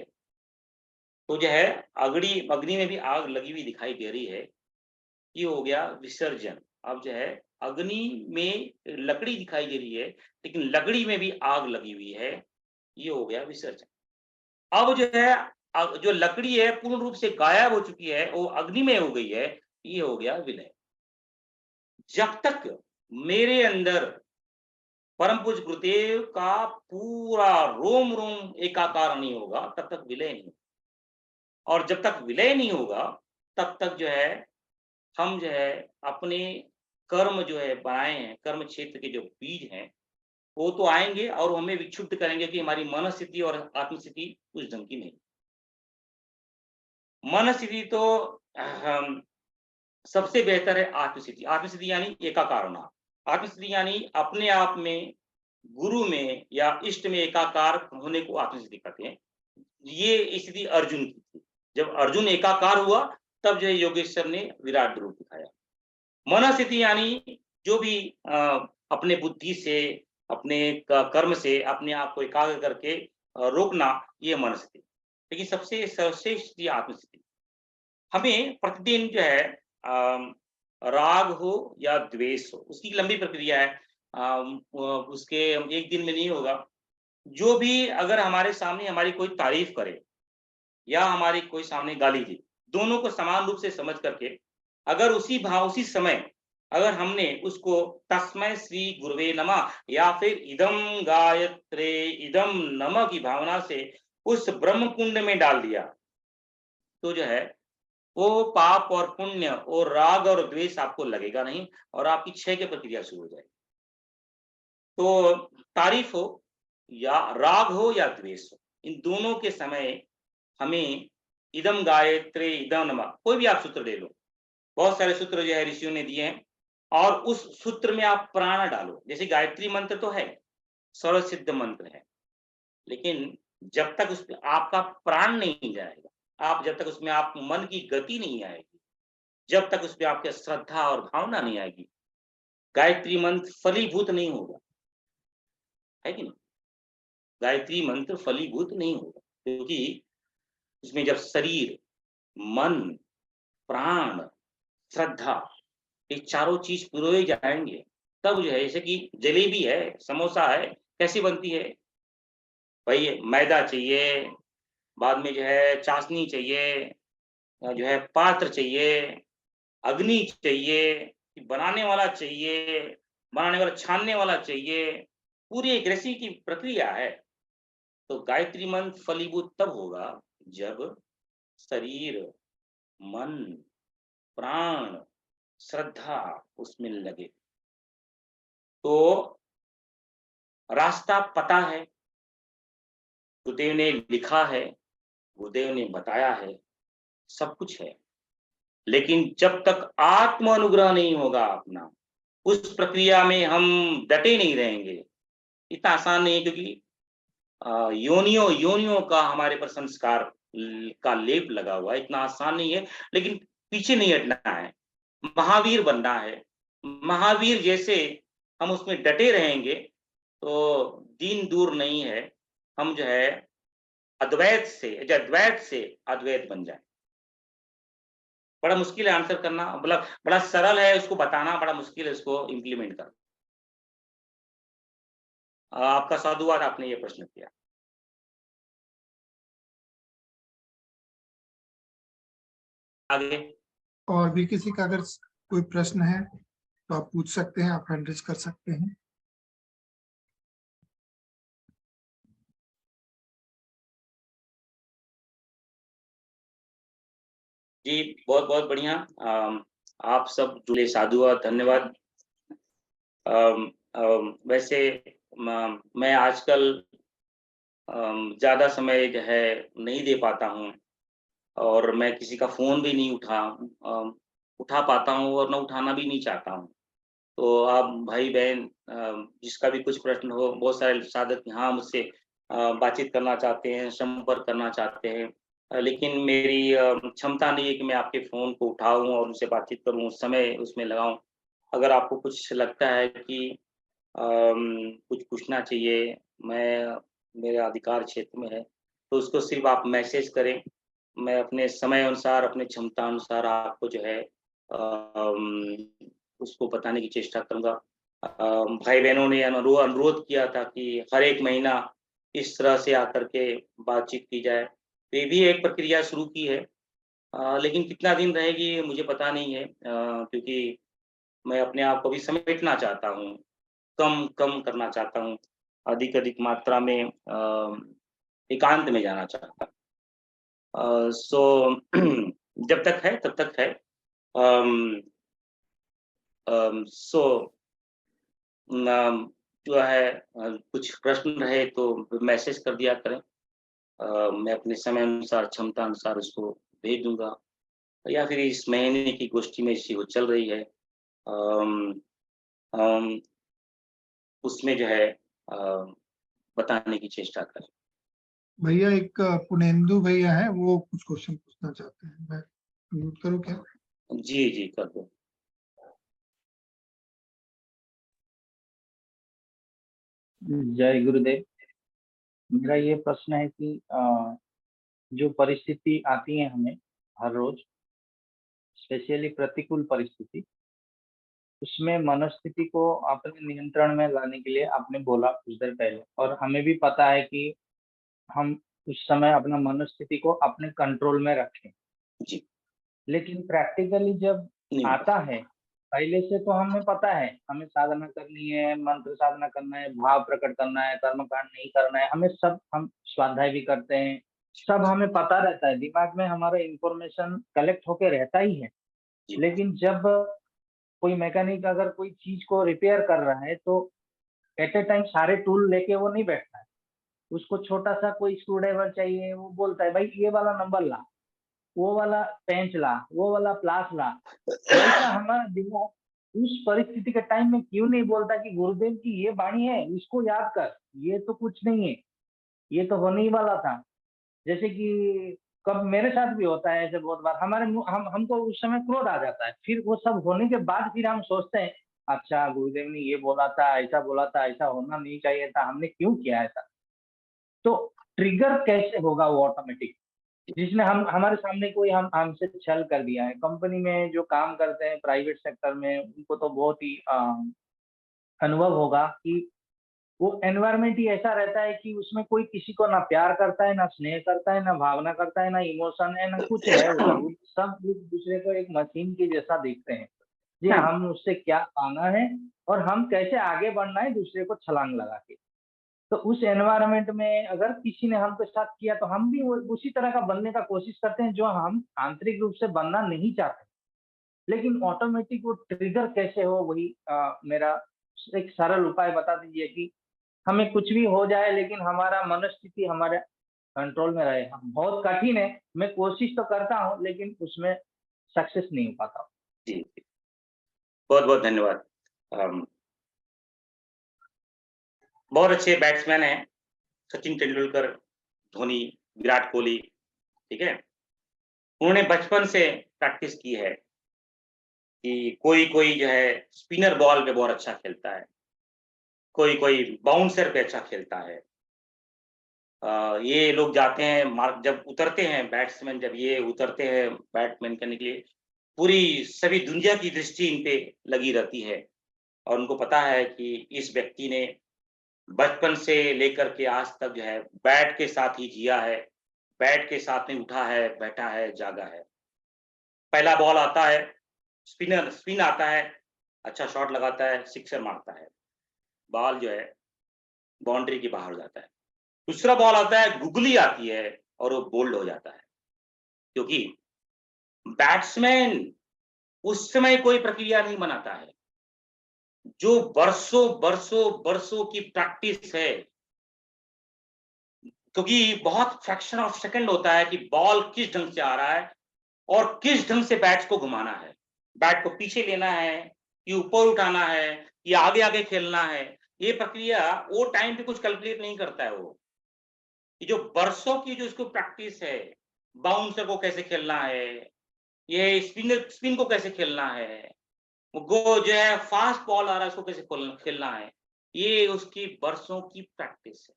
तो जो है अग्नि अग्नि में भी आग लगी हुई दिखाई दे रही है, ये हो गया विसर्जन। अब जो है अग्नि में लकड़ी दिखाई दे रही है, लेकिन लकड़ी में भी आग लगी हुई है, ये हो गया विसर्जन। अब जो है जो लकड़ी है पूर्ण रूप से गायब हो चुकी है, वो अग्नि में हो गई है, ये हो गया विलय। जब तक मेरे अंदर परम पूज्य गुरुदेव का पूरा रोम रोम एकाकार नहीं होगा तब तक विलय नहीं, और जब तक विलय नहीं होगा तब तक जो है हम जो है अपने कर्म जो है बनाए हैं, कर्म क्षेत्र के जो बीज हैं वो तो आएंगे और हमें विक्षुब्ध करेंगे कि हमारी मन स्थिति और आत्म स्थिति उस ढंग की नहीं। मन स्थिति तो सबसे बेहतर है आत्मस्थिति। आत्मस्थिति यानी एकाकार होना, आत्मस्थिति यानी अपने आप में, गुरु में या इष्ट में एकाकार होने को आत्मस्थिति कहते हैं। ये स्थिति अर्जुन की थी। जब अर्जुन एकाकार हुआ तब जो है योगेश्वर ने विराट रूप दिखाया। मन स्थिति यानी जो भी अपने बुद्धि से, अपने कर्म से अपने आप को एकाग्र करके रोकना, ये मन स्थिति। लेकिन सबसे सर्वश्रेष्ठ स्थिति आत्मस्थिति। हमें प्रतिदिन जो है राग हो या द्वेष हो, उसकी लंबी प्रक्रिया है, उसके एक दिन में नहीं होगा। जो भी अगर हमारे सामने हमारी कोई तारीफ करे या हमारी कोई सामने गाली दे, दोनों को समान रूप से समझ करके अगर उसी भाव उसी समय अगर हमने उसको तस्मै श्री गुरुवे नमः या फिर इदम गायत्रे इदम नमः की भावना से उस ब्रह्म कुंड में डाल दिया, तो जो है वो पाप और पुण्य और राग और द्वेष आपको लगेगा नहीं, और आपकी क्षय की प्रक्रिया शुरू हो जाएगी। तो तारीफ हो या राग हो या द्वेष हो, इन दोनों के समय हमें इदम गायत्रे इदम नमः, कोई भी आप सूत्र ले लो, बहुत सारे सूत्र जो है ऋषियों ने दिए हैं, और उस सूत्र में आप प्राण डालो। जैसे गायत्री मंत्र तो है, सर्व सिद्ध मंत्र है, लेकिन जब तक उसमें आपका प्राण नहीं जाएगा, आप जब तक उसमें आप मन की गति नहीं आएगी, जब तक उसमें आपके श्रद्धा और भावना नहीं आएगी, गायत्री मंत्र फलीभूत नहीं होगा, है कि नहीं? गायत्री मंत्र फलीभूत नहीं होगा, क्योंकि उसमें जब शरीर, मन, प्राण, श्रद्धा, ये चारों चीज पूरे जाएंगे, तब जो है, जैसे कि जलेबी है, समोसा है, कैसी बनती है भाई? मैदा चाहिए, बाद में जो है चाशनी चाहिए, जो है पात्र चाहिए, अग्नि चाहिए, बनाने वाला चाहिए, बनाने वाला छानने वाला चाहिए, पूरी एक रेसिपी की प्रक्रिया है। तो गायत्री मंत्र फलीभूत तब होगा जब शरीर, मन, प्राण, श्रद्धा उसमें लगे। तो रास्ता पता है, गुरुदेव ने लिखा है, गुरुदेव ने बताया है, सब कुछ है, लेकिन जब तक आत्म अनुग्रह नहीं होगा अपना, उस प्रक्रिया में हम डटे नहीं रहेंगे, इतना आसान नहीं है, क्योंकि योनियों योनियों का हमारे पर संस्कार का लेप लगा हुआ है, इतना आसान नहीं है, लेकिन पीछे नहीं हटना है, महावीर बनना है। महावीर जैसे हम उसमें डटे रहेंगे तो दिन दूर नहीं है, हम जो है द्वैत से अद्वैत बन जाए। बड़ा मुश्किल है आंसर करना, मतलब बड़ा सरल है, उसको बताना बड़ा मुश्किल है, उसको इम्प्लीमेंट करना। आपका साधुवाद, आपने ये प्रश्न किया। आगे और भी किसी का अगर कोई प्रश्न है तो आप पूछ सकते हैं, आप हैंड रेज कर सकते हैं। जी, बहुत बहुत बढ़िया। आप सब जुड़े, साधुवाद, धन्यवाद। वैसे मैं आजकल ज़्यादा समय जो है नहीं दे पाता हूँ, और मैं किसी का फ़ोन भी नहीं उठा पाता हूँ, और ना उठाना भी नहीं चाहता हूँ। तो आप भाई-बहन जिसका भी कुछ प्रश्न हो, बहुत सारे साधक यहाँ मुझसे बातचीत करना चाहते हैं, संपर्क करना चाहते हैं। लेकिन मेरी क्षमता नहीं है कि मैं आपके फ़ोन को उठाऊँ और उनसे बातचीत करूँ, समय उसमें लगाऊँ। अगर आपको कुछ लगता है कि कुछ पूछना चाहिए, मैं मेरे अधिकार क्षेत्र में है, तो उसको सिर्फ़ आप मैसेज करें। मैं अपने समय अनुसार, अपने क्षमता अनुसार आपको जो है उसको बताने की चेष्टा करूँगा। भाई-बहनों ने अनुरोध किया था कि हर 1 महीना इस तरह से आकर के बातचीत की जाए। तो ये भी एक प्रक्रिया शुरू की है। लेकिन कितना दिन रहेगी ये मुझे पता नहीं है, क्योंकि मैं अपने आप को भी समेटना चाहता हूँ, कम करना चाहता हूँ, अधिक-अधिक मात्रा में एकांत में जाना चाहता हूँ। सो जब तक है तब तक है। अम, सो जो है कुछ प्रश्न रहे तो मैसेज कर दिया करें। मैं अपने समय अनुसार, क्षमता अनुसार उसको भेज दूँगा, या फिर इस महीने की गोष्ठी में जैसी वो चल रही है, अम, अम, उसमें जो है बताने की चेष्टा करें। भैया एक पुनेंदु भैया है, वो कुछ क्वेश्चन पूछना चाहते हैं, मैं म्यूट करूँ क्या? जी, जी, कर दो। जय गुरुदेव। मेरा ये प्रश्न है कि जो परिस्थिति आती है हमें हर रोज, स्पेशली प्रतिकूल परिस्थिति, उसमें मनोस्थिति को अपने नियंत्रण में लाने के लिए आपने बोला कुछ देर पहले, और हमें भी पता है कि हम उस समय अपना मनोस्थिति को अपने कंट्रोल में रखें। जी। लेकिन प्रैक्टिकली जब नहीं आता है, पहले से तो हमें पता है हमें साधना करनी है, मंत्र साधना करना है, भाव प्रकट करना है, कर्मकांड नहीं करना है, हमें सब, हम स्वाध्याय भी करते हैं, सब हमें पता रहता है, दिमाग में हमारा इंफॉर्मेशन कलेक्ट होके रहता ही है। जी। लेकिन जब कोई मैकेनिक अगर कोई चीज को रिपेयर कर रहा है तो एट ए टाइम सारे टूल लेके वो नहीं बैठता है, उसको छोटा सा कोई स्क्रू ड्राइवर चाहिए, वो बोलता है भाई ये वाला नंबर ला, वो वाला पेंच ला, वो वाला प्लास ला। वैसा हमारा दिमाग उस परिस्थिति के टाइम में क्यों नहीं बोलता कि गुरुदेव की ये वाणी है, इसको याद कर, ये तो कुछ नहीं है, ये तो होने ही वाला था। जैसे कि कब मेरे साथ भी होता है ऐसे बहुत बार, हमारे हमको उस समय क्रोध आ जाता है, फिर वो सब होने के बाद फिर हम सोचते हैं अच्छा गुरुदेव ने ये बोला था, ऐसा बोला था, ऐसा होना नहीं चाहिए था, हमने क्यों किया ऐसा। तो ट्रिगर कैसे होगा वो ऑटोमेटिक, जिसने हम हमारे सामने कोई हमसे छल कर दिया है। कंपनी में जो काम करते हैं प्राइवेट सेक्टर में, उनको तो बहुत ही अनुभव होगा कि वो एनवायरमेंट ही ऐसा रहता है कि उसमें कोई किसी को ना प्यार करता है, ना स्नेह करता है, ना भावना करता है, ना इमोशन है, ना कुछ है उधर। वो सब एक दूसरे को एक मशीन के जैसा देखते हैं जी, हम उससे क्या पाना है और हम कैसे आगे बढ़ना है दूसरे को छलांग लगा के। तो उस एनवायरनमेंट में अगर किसी ने हमके साथ किया तो हम भी उसी तरह का बनने का कोशिश करते हैं जो हम आंतरिक रूप से बनना नहीं चाहते। लेकिन ऑटोमेटिक वो ट्रिगर कैसे हो, वही मेरा एक सरल उपाय बता दीजिए कि हमें कुछ भी हो जाए लेकिन हमारा मनोस्थिति हमारे कंट्रोल में रहे। बहुत कठिन है, मैं कोशिश तो करता हूँ लेकिन उसमें सक्सेस नहीं हो पाता हूँ। जी, बहुत बहुत धन्यवाद। बहुत अच्छे बैट्समैन हैं सचिन तेंदुलकर, धोनी, विराट कोहली, ठीक है। उन्होंने बचपन से प्रैक्टिस की है कि कोई जो है स्पिनर बॉल पे बहुत अच्छा खेलता है, कोई बाउंसर पे अच्छा खेलता है। ये लोग जाते हैं मार्क, जब उतरते हैं बैट्समैन, जब ये उतरते हैं बैट्समैन करने के लिए, पूरी सभी दुनिया की दृष्टि इन पे लगी रहती है और उनको पता है कि इस व्यक्ति ने बचपन से लेकर के आज तक जो है बैट के साथ ही जिया है, बैट के साथ में उठा है, बैठा है, जागा है। पहला बॉल आता है, स्पिन आता है, अच्छा शॉट लगाता है, सिक्सर मारता है, बॉल जो है बाउंड्री के बाहर हो जाता है। दूसरा बॉल आता है, गुगली आती है और वो बोल्ड हो जाता है, क्योंकि बैट्समैन उस समय कोई प्रक्रिया नहीं बनाता है, जो बरसों बरसों बरसों की प्रैक्टिस है। क्योंकि बहुत फ्रैक्शन ऑफ सेकंड होता है कि बॉल किस ढंग से आ रहा है और किस ढंग से बैट को घुमाना है, बैट को पीछे लेना है कि ऊपर उठाना है कि आगे आगे खेलना है। ये प्रक्रिया वो टाइम पे कुछ कैलकुलेट नहीं करता है। वो ये जो बरसों की जो इसको प्रैक्टिस है, बाउंसर को कैसे खेलना है, ये स्पिन को कैसे खेलना है, वो जो है फास्ट बॉल आ रहा है उसको कैसे खेलना है, ये उसकी बरसों की प्रैक्टिस है।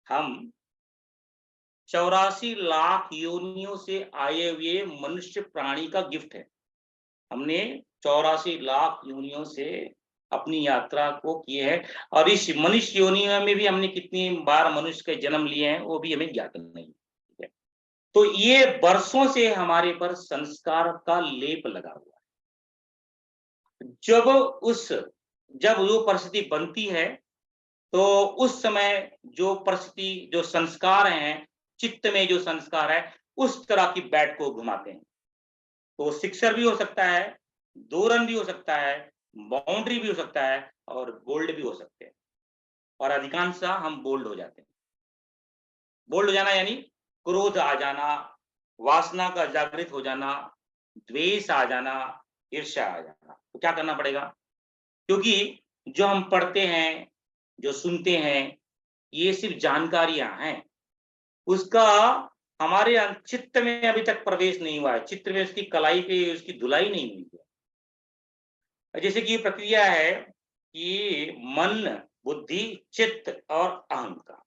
हम 84 लाख योनियों से आए हुए मनुष्य प्राणी का गिफ्ट है। हमने 84 लाख योनियों से अपनी यात्रा को की है और इस मनुष्य योनियों में भी हमने कितनी बार मनुष्य के जन्म लिए हैं वो भी हमें ज्ञात नहीं है। तो ये बरसों से हमारे पर संस्कार का लेप लगा हुआ है। जब वो परिस्थिति बनती है तो उस समय जो परिस्थिति, जो संस्कार हैं, चित्त में जो संस्कार है, उस तरह की बैट को घुमाते हैं। तो सिक्सर भी हो सकता है, 2 रन भी हो सकता है, बाउंड्री भी हो सकता है और बोल्ड भी हो सकते हैं। और अधिकांशतः हम बोल्ड हो जाते हैं। बोल्ड हो जाना यानी क्रोध आ जाना, वासना का जागृत हो जाना, द्वेष आ जाना, ईर्ष्या आ जाना। तो क्या करना पड़ेगा? क्योंकि जो हम पढ़ते हैं, जो सुनते हैं, ये सिर्फ जानकारियां हैं, उसका हमारे चित्त में अभी तक प्रवेश नहीं हुआ है, चित्त में उसकी कलाई पे उसकी धुलाई नहीं हुई है। जैसे कि ये प्रक्रिया है कि मन, बुद्धि, चित्त और अहंकार,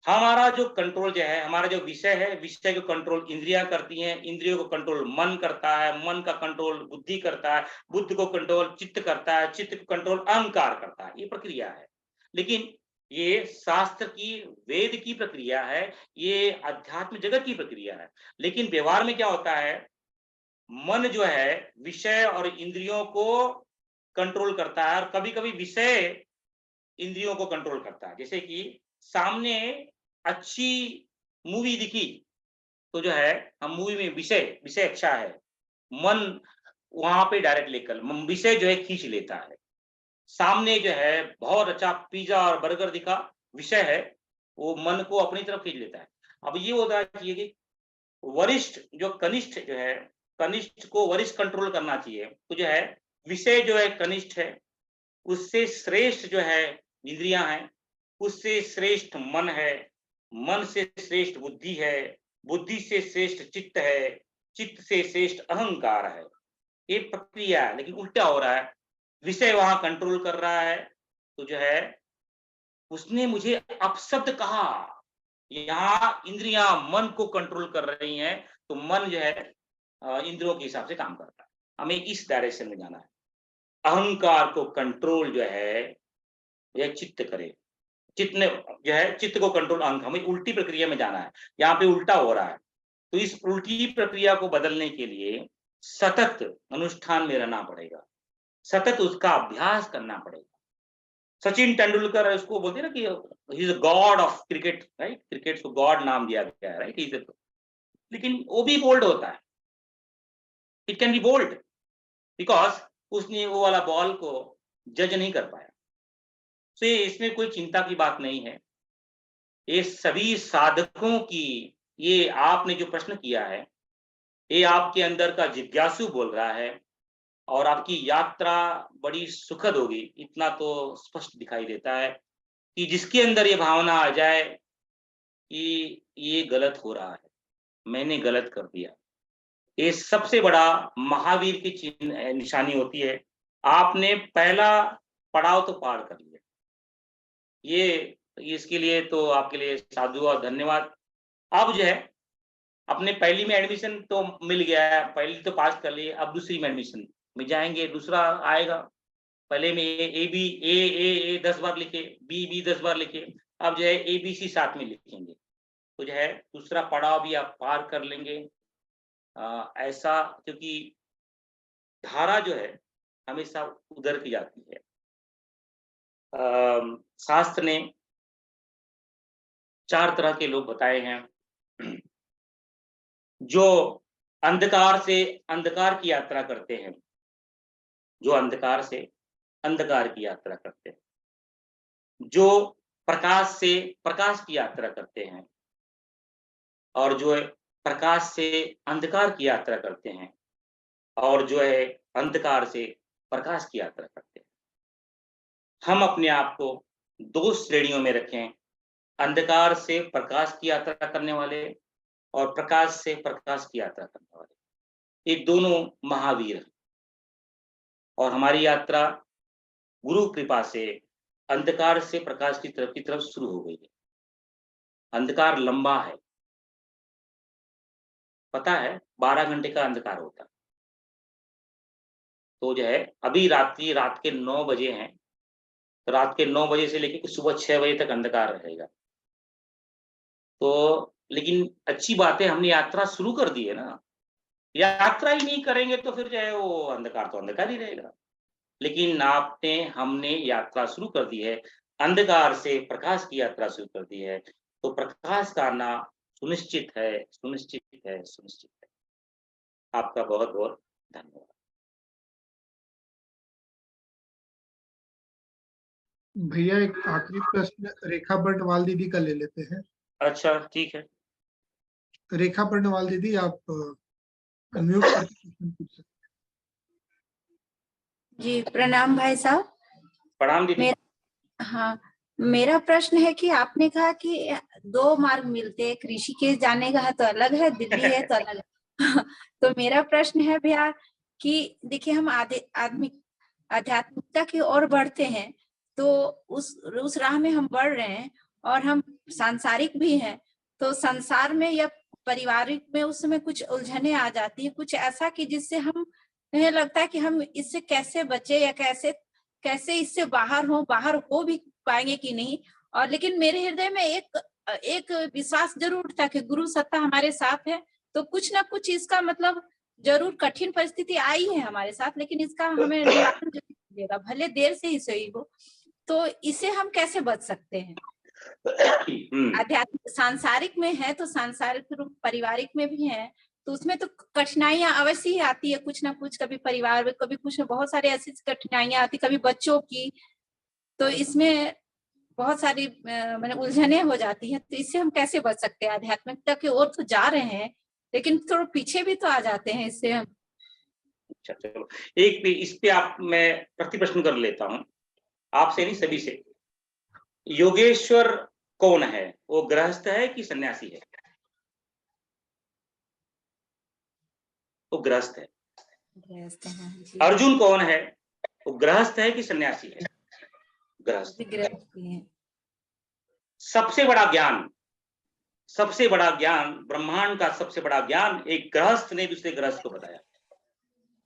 हमारा जो कंट्रोल जो है, हमारा जो विषय है, विषय को कंट्रोल इंद्रियां करती हैं, इंद्रियों को कंट्रोल मन करता है, मन का कंट्रोल बुद्धि करता है, बुद्धि को कंट्रोल चित्त करता है, चित्त को कंट्रोल अहंकार करता है। ये प्रक्रिया है, लेकिन ये शास्त्र की, वेद की प्रक्रिया है, ये अध्यात्म जगत की प्रक्रिया है। लेकिन व्यवहार में क्या होता है, मन जो है विषय और इंद्रियों को कंट्रोल करता है और कभी कभी विषय इंद्रियों को कंट्रोल करता है। जैसे कि सामने अच्छी मूवी दिखी तो जो है हम मूवी में विषय अच्छा है, मन वहां पे डायरेक्ट लेकर विषय जो है खींच लेता है। सामने जो है बहुत अच्छा पिज्जा और बर्गर दिखा विषय है, वो मन को अपनी तरफ खींच लेता है। अब ये होता चाहिए कि वरिष्ठ जो कनिष्ठ जो है, कनिष्ठ को वरिष्ठ कंट्रोल करना चाहिए। तो जो है विषय जो है कनिष्ठ है, उससे श्रेष्ठ जो है इंद्रियां हैं, उससे श्रेष्ठ मन है, मन से श्रेष्ठ बुद्धि है, बुद्धि से श्रेष्ठ चित्त है, चित्त से श्रेष्ठ अहंकार है। ये प्रक्रिया है, लेकिन उल्टा हो रहा है। विषय वहां कंट्रोल कर रहा है, तो जो है उसने मुझे अपशब्द कहा। यहाँ इंद्रियां मन को कंट्रोल कर रही हैं, तो मन जो है इंद्रियों के हिसाब से काम करता है। हमें इस डायरेक्शन में जाना है। अहंकार को कंट्रोल जो है यह चित्त करे, चित्त ने जो है चित्त को कंट्रोल अहंकार, हमें उल्टी प्रक्रिया में जाना है। यहाँ पे उल्टा हो रहा है, तो इस उल्टी प्रक्रिया को बदलने के लिए सतत अनुष्ठान में रहना पड़ेगा, सतत उसका अभ्यास करना पड़ेगा। सचिन तेंदुलकर इसको बोलते हैं ना कि he is God of cricket, right? Cricket को गॉड नाम दिया गया है, राइट? लेकिन वो भी बोल्ड होता है, it can be bold because उसने वो वाला बॉल को जज नहीं कर पाया। तो इसमें कोई चिंता की बात नहीं है। ये सभी साधकों की, ये आपने जो प्रश्न किया है, ये आपके अंदर का जिज्ञासु बोल रहा है, और आपकी यात्रा बड़ी सुखद होगी, इतना तो स्पष्ट दिखाई देता है कि जिसके अंदर ये भावना आ जाए कि ये गलत हो रहा है, मैंने गलत कर दिया, ये सबसे बड़ा महावीर की चिन्ह निशानी होती है। आपने पहला पड़ाव तो पार कर लिया, ये इसके लिए तो आपके लिए साधु और धन्यवाद। अब जो है अपने पहली में एडमिशन तो मिल गया है, पहली तो पास कर लिए, अब दूसरी में एडमिशन में जाएंगे, दूसरा आएगा। पहले में ए बी ए 10 बार लिखे, बी 10 बार लिखे, अब जो है ABC साथ में लिखेंगे, तो जो है दूसरा पड़ाव भी आप पार कर लेंगे। ऐसा, क्योंकि धारा जो है हमेशा उधर की जाती है। शास्त्र ने 4 तरह के लोग बताए हैं जो अंधकार से अंधकार की यात्रा करते हैं, जो अंधकार से अंधकार की यात्रा करते हैं, जो प्रकाश से प्रकाश की यात्रा करते हैं, और जो है प्रकाश से अंधकार की यात्रा करते हैं, और जो है अंधकार से प्रकाश की यात्रा करते हैं। हम अपने आप को 2 श्रेणियों में रखें, अंधकार से प्रकाश की यात्रा करने वाले और प्रकाश से प्रकाश की यात्रा करने वाले। ये दोनों महावीर हैं, और हमारी यात्रा गुरु कृपा से अंधकार से प्रकाश की तरफ शुरू हो गई है। अंधकार लंबा है, पता है, 12 घंटे का अंधकार होता है। तो जो है अभी रात के 9 बजे हैं, तो रात के 9 बजे से लेकर सुबह 6 बजे तक अंधकार रहेगा। तो लेकिन अच्छी बात है, हमने यात्रा शुरू कर दी है ना। यात्रा ही नहीं करेंगे तो फिर जो है वो अंधकार तो अंधकार ही रहेगा। लेकिन हमने यात्रा शुरू कर दी है, अंधकार से प्रकाश की यात्रा शुरू कर दी है, तो प्रकाश का आना सुनिश्चित है, सुनिश्चित है, सुनिश्चित है। आपका बहुत बहुत धन्यवाद। भैया एक आखिरी प्रश्न रेखा बर्णवाल दीदी का ले लेते हैं। अच्छा, ठीक है। रेखा बर्णवाल दीदी, आप अनम्यूट करके क्वेश्चन पूछ सकते हैं। जी प्रणाम भाई साहब। प्रणाम दीदी। हाँ, मेरा प्रश्न है कि आपने कहा कि 2 मार्ग मिलते हैं, ऋषिकेश जाने का है तो अलग है, दिल्ली है तो अलग है। तो मेरा प्रश्न है भैया कि देखिए हम आदमी आध्यात्मिकता की ओर बढ़ते हैं, तो उस राह में हम बढ़ रहे हैं, और हम सांसारिक भी हैं, तो संसार में या पारिवारिक में उस समय कुछ उलझने आ जाती है, कुछ ऐसा कि जिससे हम हमें लगता है कि हम इससे कैसे बचे या कैसे इससे बाहर हो भी पाएंगे कि नहीं। और लेकिन मेरे हृदय में एक विश्वास जरूर था कि गुरु सत्ता हमारे साथ है, तो कुछ ना कुछ इसका मतलब जरूर कठिन परिस्थिति आई है हमारे साथ, लेकिन इसका हमें निवारण जरूर मिलेगा, भले देर से ही सही हो। तो इसे हम कैसे बच सकते हैं? आध्यात्मिक सांसारिक में है तो सांसारिक रूप, पारिवारिक में भी है, तो उसमें तो कठिनाइयां अवश्य ही आती है, कुछ ना कुछ, कभी परिवार में, कभी कुछ, बहुत सारे ऐसी कठिनाइयां आती, कभी बच्चों की, तो इसमें बहुत सारी मैंने उलझने हो जाती है। तो इससे हम कैसे बच सकते हैं? आध्यात्मिकता की ओर तो जा रहे हैं, लेकिन थोड़ा पीछे भी तो आ जाते हैं इससे हम। अच्छा, चलो एक भी इस पे आप मैं प्रति प्रश्न कर लेता हूँ, आपसे नहीं सभी से। योगेश्वर कौन है? वो गृहस्थ है कि सन्यासी है? वो गृहस्थ है। गृहस्थ हैं जी। अर्जुन कौन है? वो गृहस्थ है कि सन्यासी है? गृहस्थ। गृहस्थ हैं। सबसे बड़ा ज्ञान, सबसे बड़ा ज्ञान, ब्रह्मांड का सबसे बड़ा ज्ञान एक गृहस्थ ने दूसरे गृहस्थ को बताया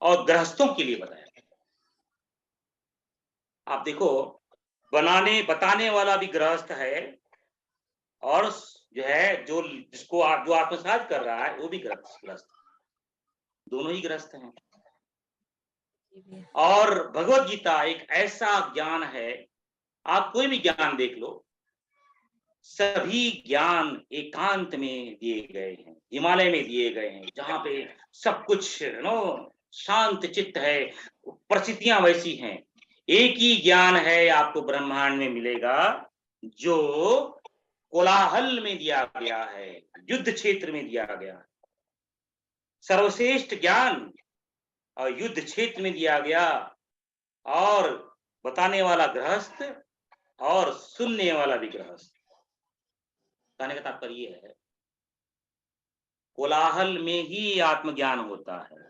और गृहस्थों के लिए बताया। आप देखो, बताने वाला भी गृहस्थ है और जो है जो आत्मसात कर रहा है वो भी गृहस्थ, दोनों ही गृहस्थ हैं। और भगवत गीता एक ऐसा ज्ञान है, आप कोई भी ज्ञान देख लो, सभी ज्ञान एकांत में दिए गए हैं, हिमालय में दिए गए हैं, जहां पे सब कुछ शांत चित्त है, परिस्थितियां वैसी हैं। एक ही ज्ञान है आपको ब्रह्मांड में मिलेगा जो कोलाहल में दिया गया है, युद्ध क्षेत्र में दिया गया है। सर्वश्रेष्ठ ज्ञान और युद्ध क्षेत्र में दिया गया, और बताने वाला गृहस्थ और सुनने वाला भी गृहस्थ। कहने का तात्पर्य है, कोलाहल में ही आत्मज्ञान होता है,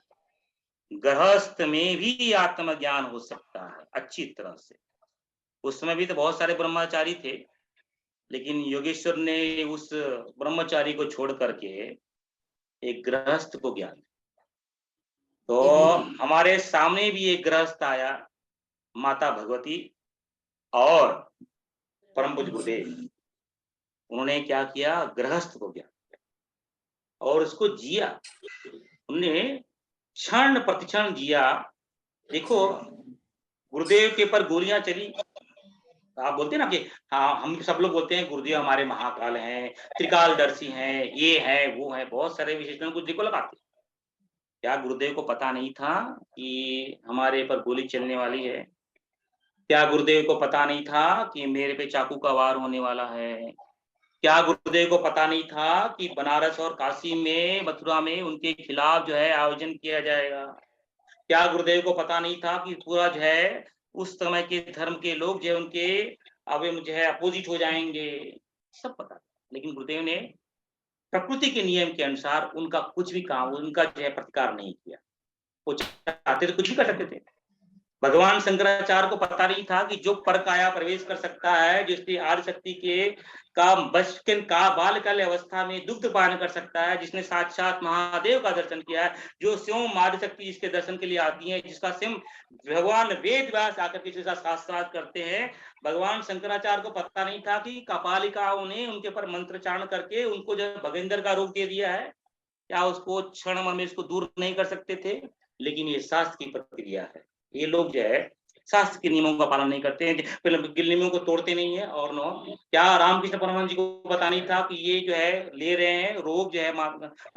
गृहस्थ में भी आत्मज्ञान हो सकता है अच्छी तरह से। उस समय भी तो बहुत सारे ब्रह्मचारी थे, लेकिन योगेश्वर ने उस ब्रह्मचारी को छोड़ करके एक गृहस्थ को ज्ञान। तो हमारे सामने भी एक गृहस्थ आया, माता भगवती और परम पूज्य गुरुदेव। उन्होंने क्या किया? गृहस्थ को ज्ञान किया और उसको जिया। उन्होंने क्षण प्रतिक्षण जिया। देखो, गुरुदेव के पर गोलियां चली, आप बोलते हैं ना कि हाँ, हम सब लोग बोलते हैं गुरुदेव हमारे महाकाल हैं, त्रिकालदर्शी हैं, ये है वो है, बहुत सारे विशेषण गुरुदेव को लगाते। क्या गुरुदेव को पता नहीं था कि हमारे पर गोली चलने वाली है? क्या गुरुदेव को पता नहीं था कि मेरे पे चाकू का वार होने वाला है? क्या गुरुदेव को पता नहीं था कि बनारस और काशी में, मथुरा में उनके खिलाफ जो है आयोजन किया जाएगा? क्या गुरुदेव को पता नहीं था कि पूरा जो है उस समय के धर्म के लोग जो है उनके अब जो है अपोजिट हो जाएंगे? सब पता था, लेकिन गुरुदेव ने प्रकृति के नियम के अनुसार उनका कुछ भी काम, उनका जो है प्रतिकार नहीं किया। वो चाहते तो कुछ भी कर सकते थे। भगवान शंकराचार्य को पता नहीं था कि जो परकाया प्रवेश कर सकता है, जिसकी आदि शक्ति के का बचपन का बालकाल अवस्था में दुग्ध पान कर सकता है, जिसने साक्षात महादेव का दर्शन किया है, जो स्वयं आदि शक्ति जिसके दर्शन के लिए आती है, जिसका स्वयं भगवान वेद व्यास आकर के साक्षात्कार करते हैं। भगवान शंकराचार्य को पता नहीं था कि कपालिकाओं ने उनके पर मंत्रोच्चारण करके उनको जो भगेंद्र का रोग दे दिया है, क्या उसको क्षण में इसको दूर नहीं कर सकते थे? लेकिन ये शास्त्र की प्रक्रिया है। ये लोग जो है शास्त्र के नियमों का पालन नहीं करते हैं, पहले नियमों को तोड़ते नहीं है। और क्या रामकृष्ण परमहंस जी को पता नहीं था कि ये जो है ले रहे हैं रोग जो है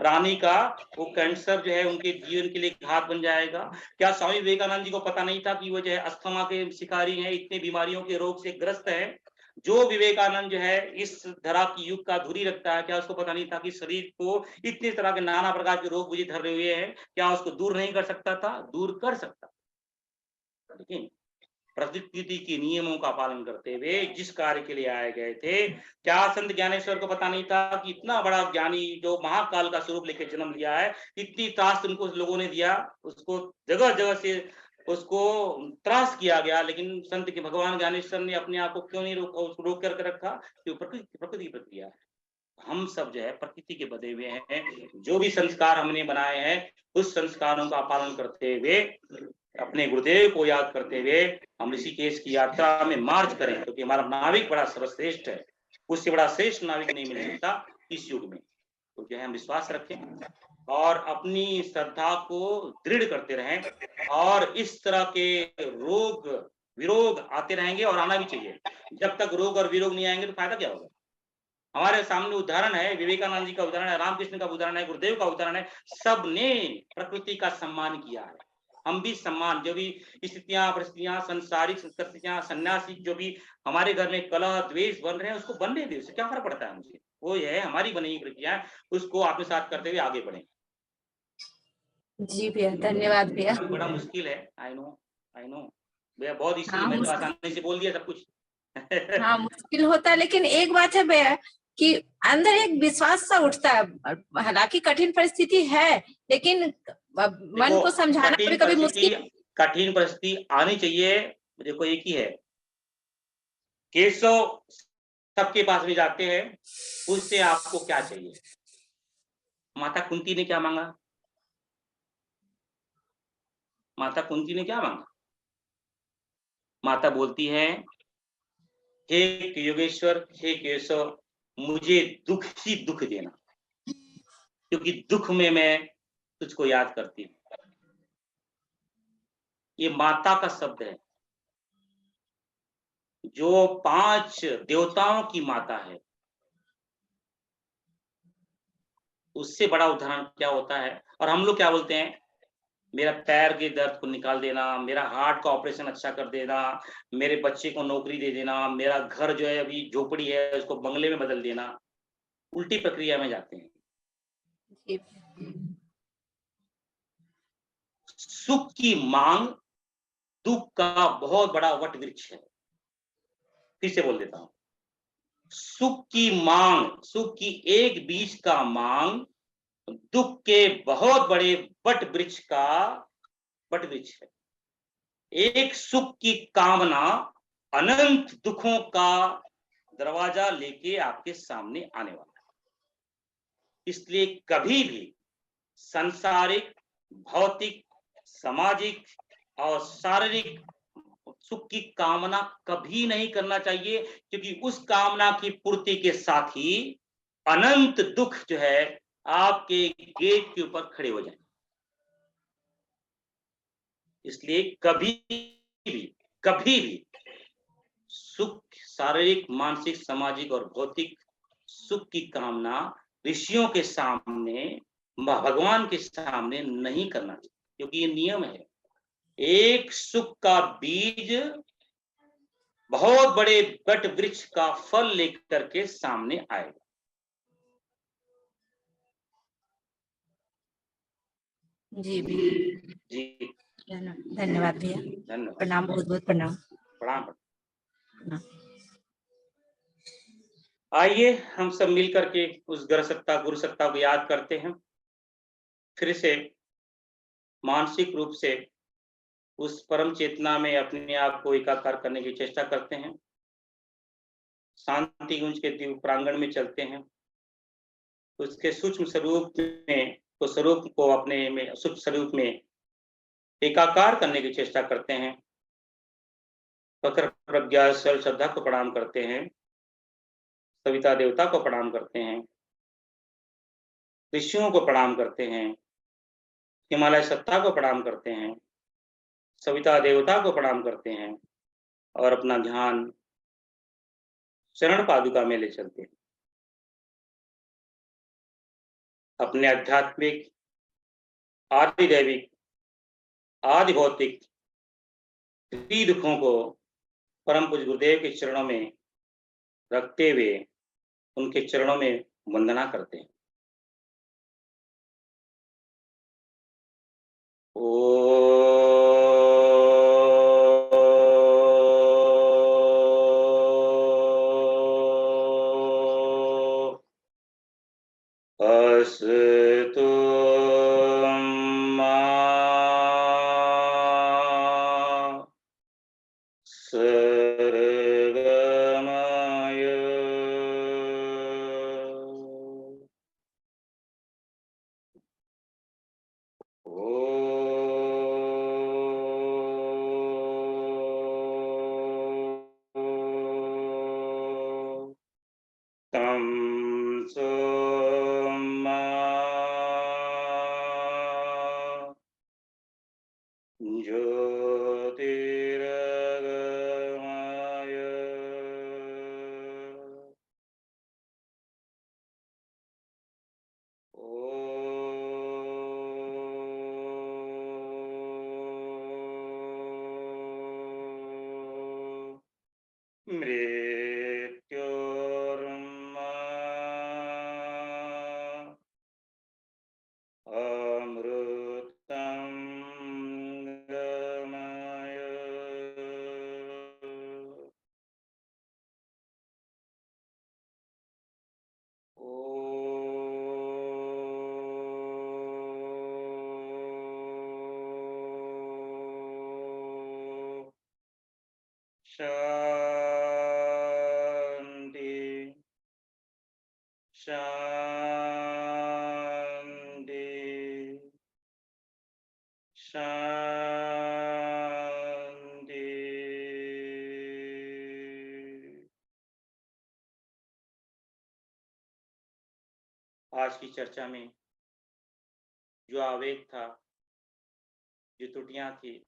रानी का, वो कैंसर जो है उनके जीवन के लिए घात बन जाएगा? क्या स्वामी विवेकानंद जी को पता नहीं था कि वो जो है अस्थमा के शिकारी हैं, इतने बीमारियों के रोग से ग्रस्त है? जो विवेकानंद जो है इस धरा की युग का धुरी रखता है, क्या उसको पता नहीं था कि शरीर को इतने तरह के नाना प्रकार के रोग मुझे धरे हुए हैं, क्या उसको दूर नहीं कर सकता था? दूर कर सकता। लेकिन प्रकृति के नियमों का पालन करते हुए जिस कार्य के लिए आए गए थे, क्या संत ज्ञानेश्वर को पता नहीं था कि इतना बड़ा ज्ञानी जो महाकाल का स्वरूप लेकर जन्म लिया है, इतनी त्रास उनको लोगों ने दिया, उसको जगह जगह से उसको त्रास किया गया, लेकिन संत के भगवान ज्ञानेश्वर ने अपने आप को क्यों नहीं रोक करके रखा? कि प्रकृति की प्रक्रिया है। हम सब जो है प्रकृति के बधे हुए हैं। जो भी संस्कार हमने बनाए हैं, उस संस्कारों का पालन करते हुए, अपने गुरुदेव को याद करते हुए हम ऋषिकेश की यात्रा में मार्च करें, क्योंकि हमारा नाविक बड़ा सर्वश्रेष्ठ है। उससे बड़ा श्रेष्ठ नाविक नहीं मिल सकता इस युग में। तो जो है हम विश्वास रखें और अपनी श्रद्धा को दृढ़ करते रहें, और इस तरह के रोग विरोग आते रहेंगे और आना भी चाहिए। जब तक रोग और विरोग नहीं आएंगे तो फायदा क्या होगा? हमारे सामने उदाहरण है, विवेकानंद जी का उदाहरण है, रामकृष्ण का उदाहरण है, गुरुदेव का उदाहरण है, सबने प्रकृति का सम्मान किया है। हम भी सम्मान, जो भी स्थितियां परिस्थितियां संसारिक संस्कृतियां सन्यासी जो भी हमारे घर में कलह द्वेष बन रहे हैं उसको बनने दे, उससे क्या फर्क पड़ता है मुझे, वो ये है हमारी बनी हुई प्रक्रिया है, उसको आत्मसात करते हुए आगे बढ़े। जी भैया, धन्यवाद भैया। बड़ा मुश्किल है, आई नो भैया, बहुत इसलिए हाँ, मैं तो आसानी से बोल दिया सब कुछ। हाँ मुश्किल होता है, लेकिन एक बात है भैया कि अंदर एक विश्वास सा उठता है। हालांकि कठिन परिस्थिति है, लेकिन मन को समझाना कभी कभी मुश्किल। कठिन परिस्थिति आनी चाहिए। देखो एक ही है, केशव सबके पास भी जाते हैं, उससे आपको क्या चाहिए? माता कुंती ने क्या मांगा? माता कुंती ने क्या मांगा? माता बोलती है, हे योगेश्वर, हे केशव, मुझे दुख ही दुख देना, क्योंकि दुख में मैं तुझको याद करती हूँ। ये माता का शब्द है, जो 5 देवताओं की माता है। उससे बड़ा उदाहरण क्या होता है? और हम लोग क्या बोलते हैं, मेरा पैर के दर्द को निकाल देना, मेरा हार्ट का ऑपरेशन अच्छा कर देना, मेरे बच्चे को नौकरी दे देना, मेरा घर जो है अभी झोपड़ी है उसको बंगले में बदल देना। उल्टी प्रक्रिया में जाते हैं। जी। सुख की मांग दुख का बहुत बड़ा वट वृक्ष है। फिर से बोल देता हूं, सुख की मांग, सुख की एक बीज का मांग दुख के बहुत बड़े वट वृक्ष है। एक सुख की कामना अनंत दुखों का दरवाजा लेके आपके सामने आने वाला है। इसलिए कभी भी सांसारिक, भौतिक, सामाजिक और शारीरिक सुख की कामना कभी नहीं करना चाहिए, क्योंकि उस कामना की पूर्ति के साथ ही अनंत दुख जो है आपके गेट के ऊपर खड़े हो जाएंगे। इसलिए कभी भी सुख, शारीरिक, मानसिक, सामाजिक और भौतिक सुख की कामना ऋषियों के सामने, भगवान के सामने नहीं करना चाहिए, क्योंकि ये नियम है। एक सुख का बीज बहुत बड़े वट वृक्ष का फल लेकर के सामने आएगा। जी भैया, जी धन्यवाद भैया, धन्यवाद, प्रणाम, बहुत बहुत प्रणाम। प्रणाम। आइए हम सब मिल करके उस गुरु सत्ता को याद करते हैं, फिर से मानसिक रूप से उस परम चेतना में अपने आप को एकाकार करने की चेष्टा करते हैं। शांति गुंज के दिव्य प्रांगण में चलते हैं, उसके सूक्ष्म स्वरूप को अपने में सूक्ष्म स्वरूप में एकाकार करने की चेष्टा करते हैं। प्रखर प्रज्ञा सरल श्रद्धा को प्रणाम करते हैं, सविता देवता को प्रणाम करते हैं, ऋषियों को प्रणाम करते हैं, हिमालय सत्ता को प्रणाम करते हैं, सविता देवता को प्रणाम करते हैं और अपना ध्यान चरण पादुका में ले चलते हैं। अपने आध्यात्मिक, आदि दैविक, आदि भौतिक दुखों को परम पूज्य गुरुदेव के चरणों में रखते हुए उनके चरणों में वंदना करते हैं। अस्तु मा सर्गमय तं सोमा शांति शांति शांति। आज की चर्चा में जो आवेग था, जो त्रुटियां थी,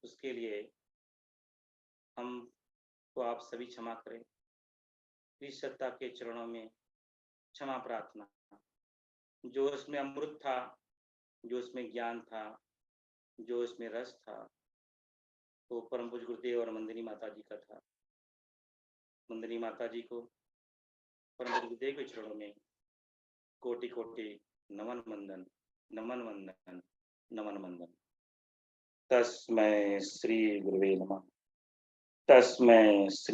उसके लिए हम तो आप सभी क्षमा करें। इस सत्ता के चरणों में क्षमा प्रार्थना। जो उसमें अमृत था, जो उसमें ज्ञान था, जो उसमें रस था, तो परम पूज्य गुरुदेव और मंदिनी माता जी का था। मंदिनी माता जी को, परम पूज्य गुरुदेव के चरणों में कोटि कोटि नमन वंदन, नमन वंदन, नमन वंदन। तस्मै श्री गुरुवे नमः। तस्मै श्री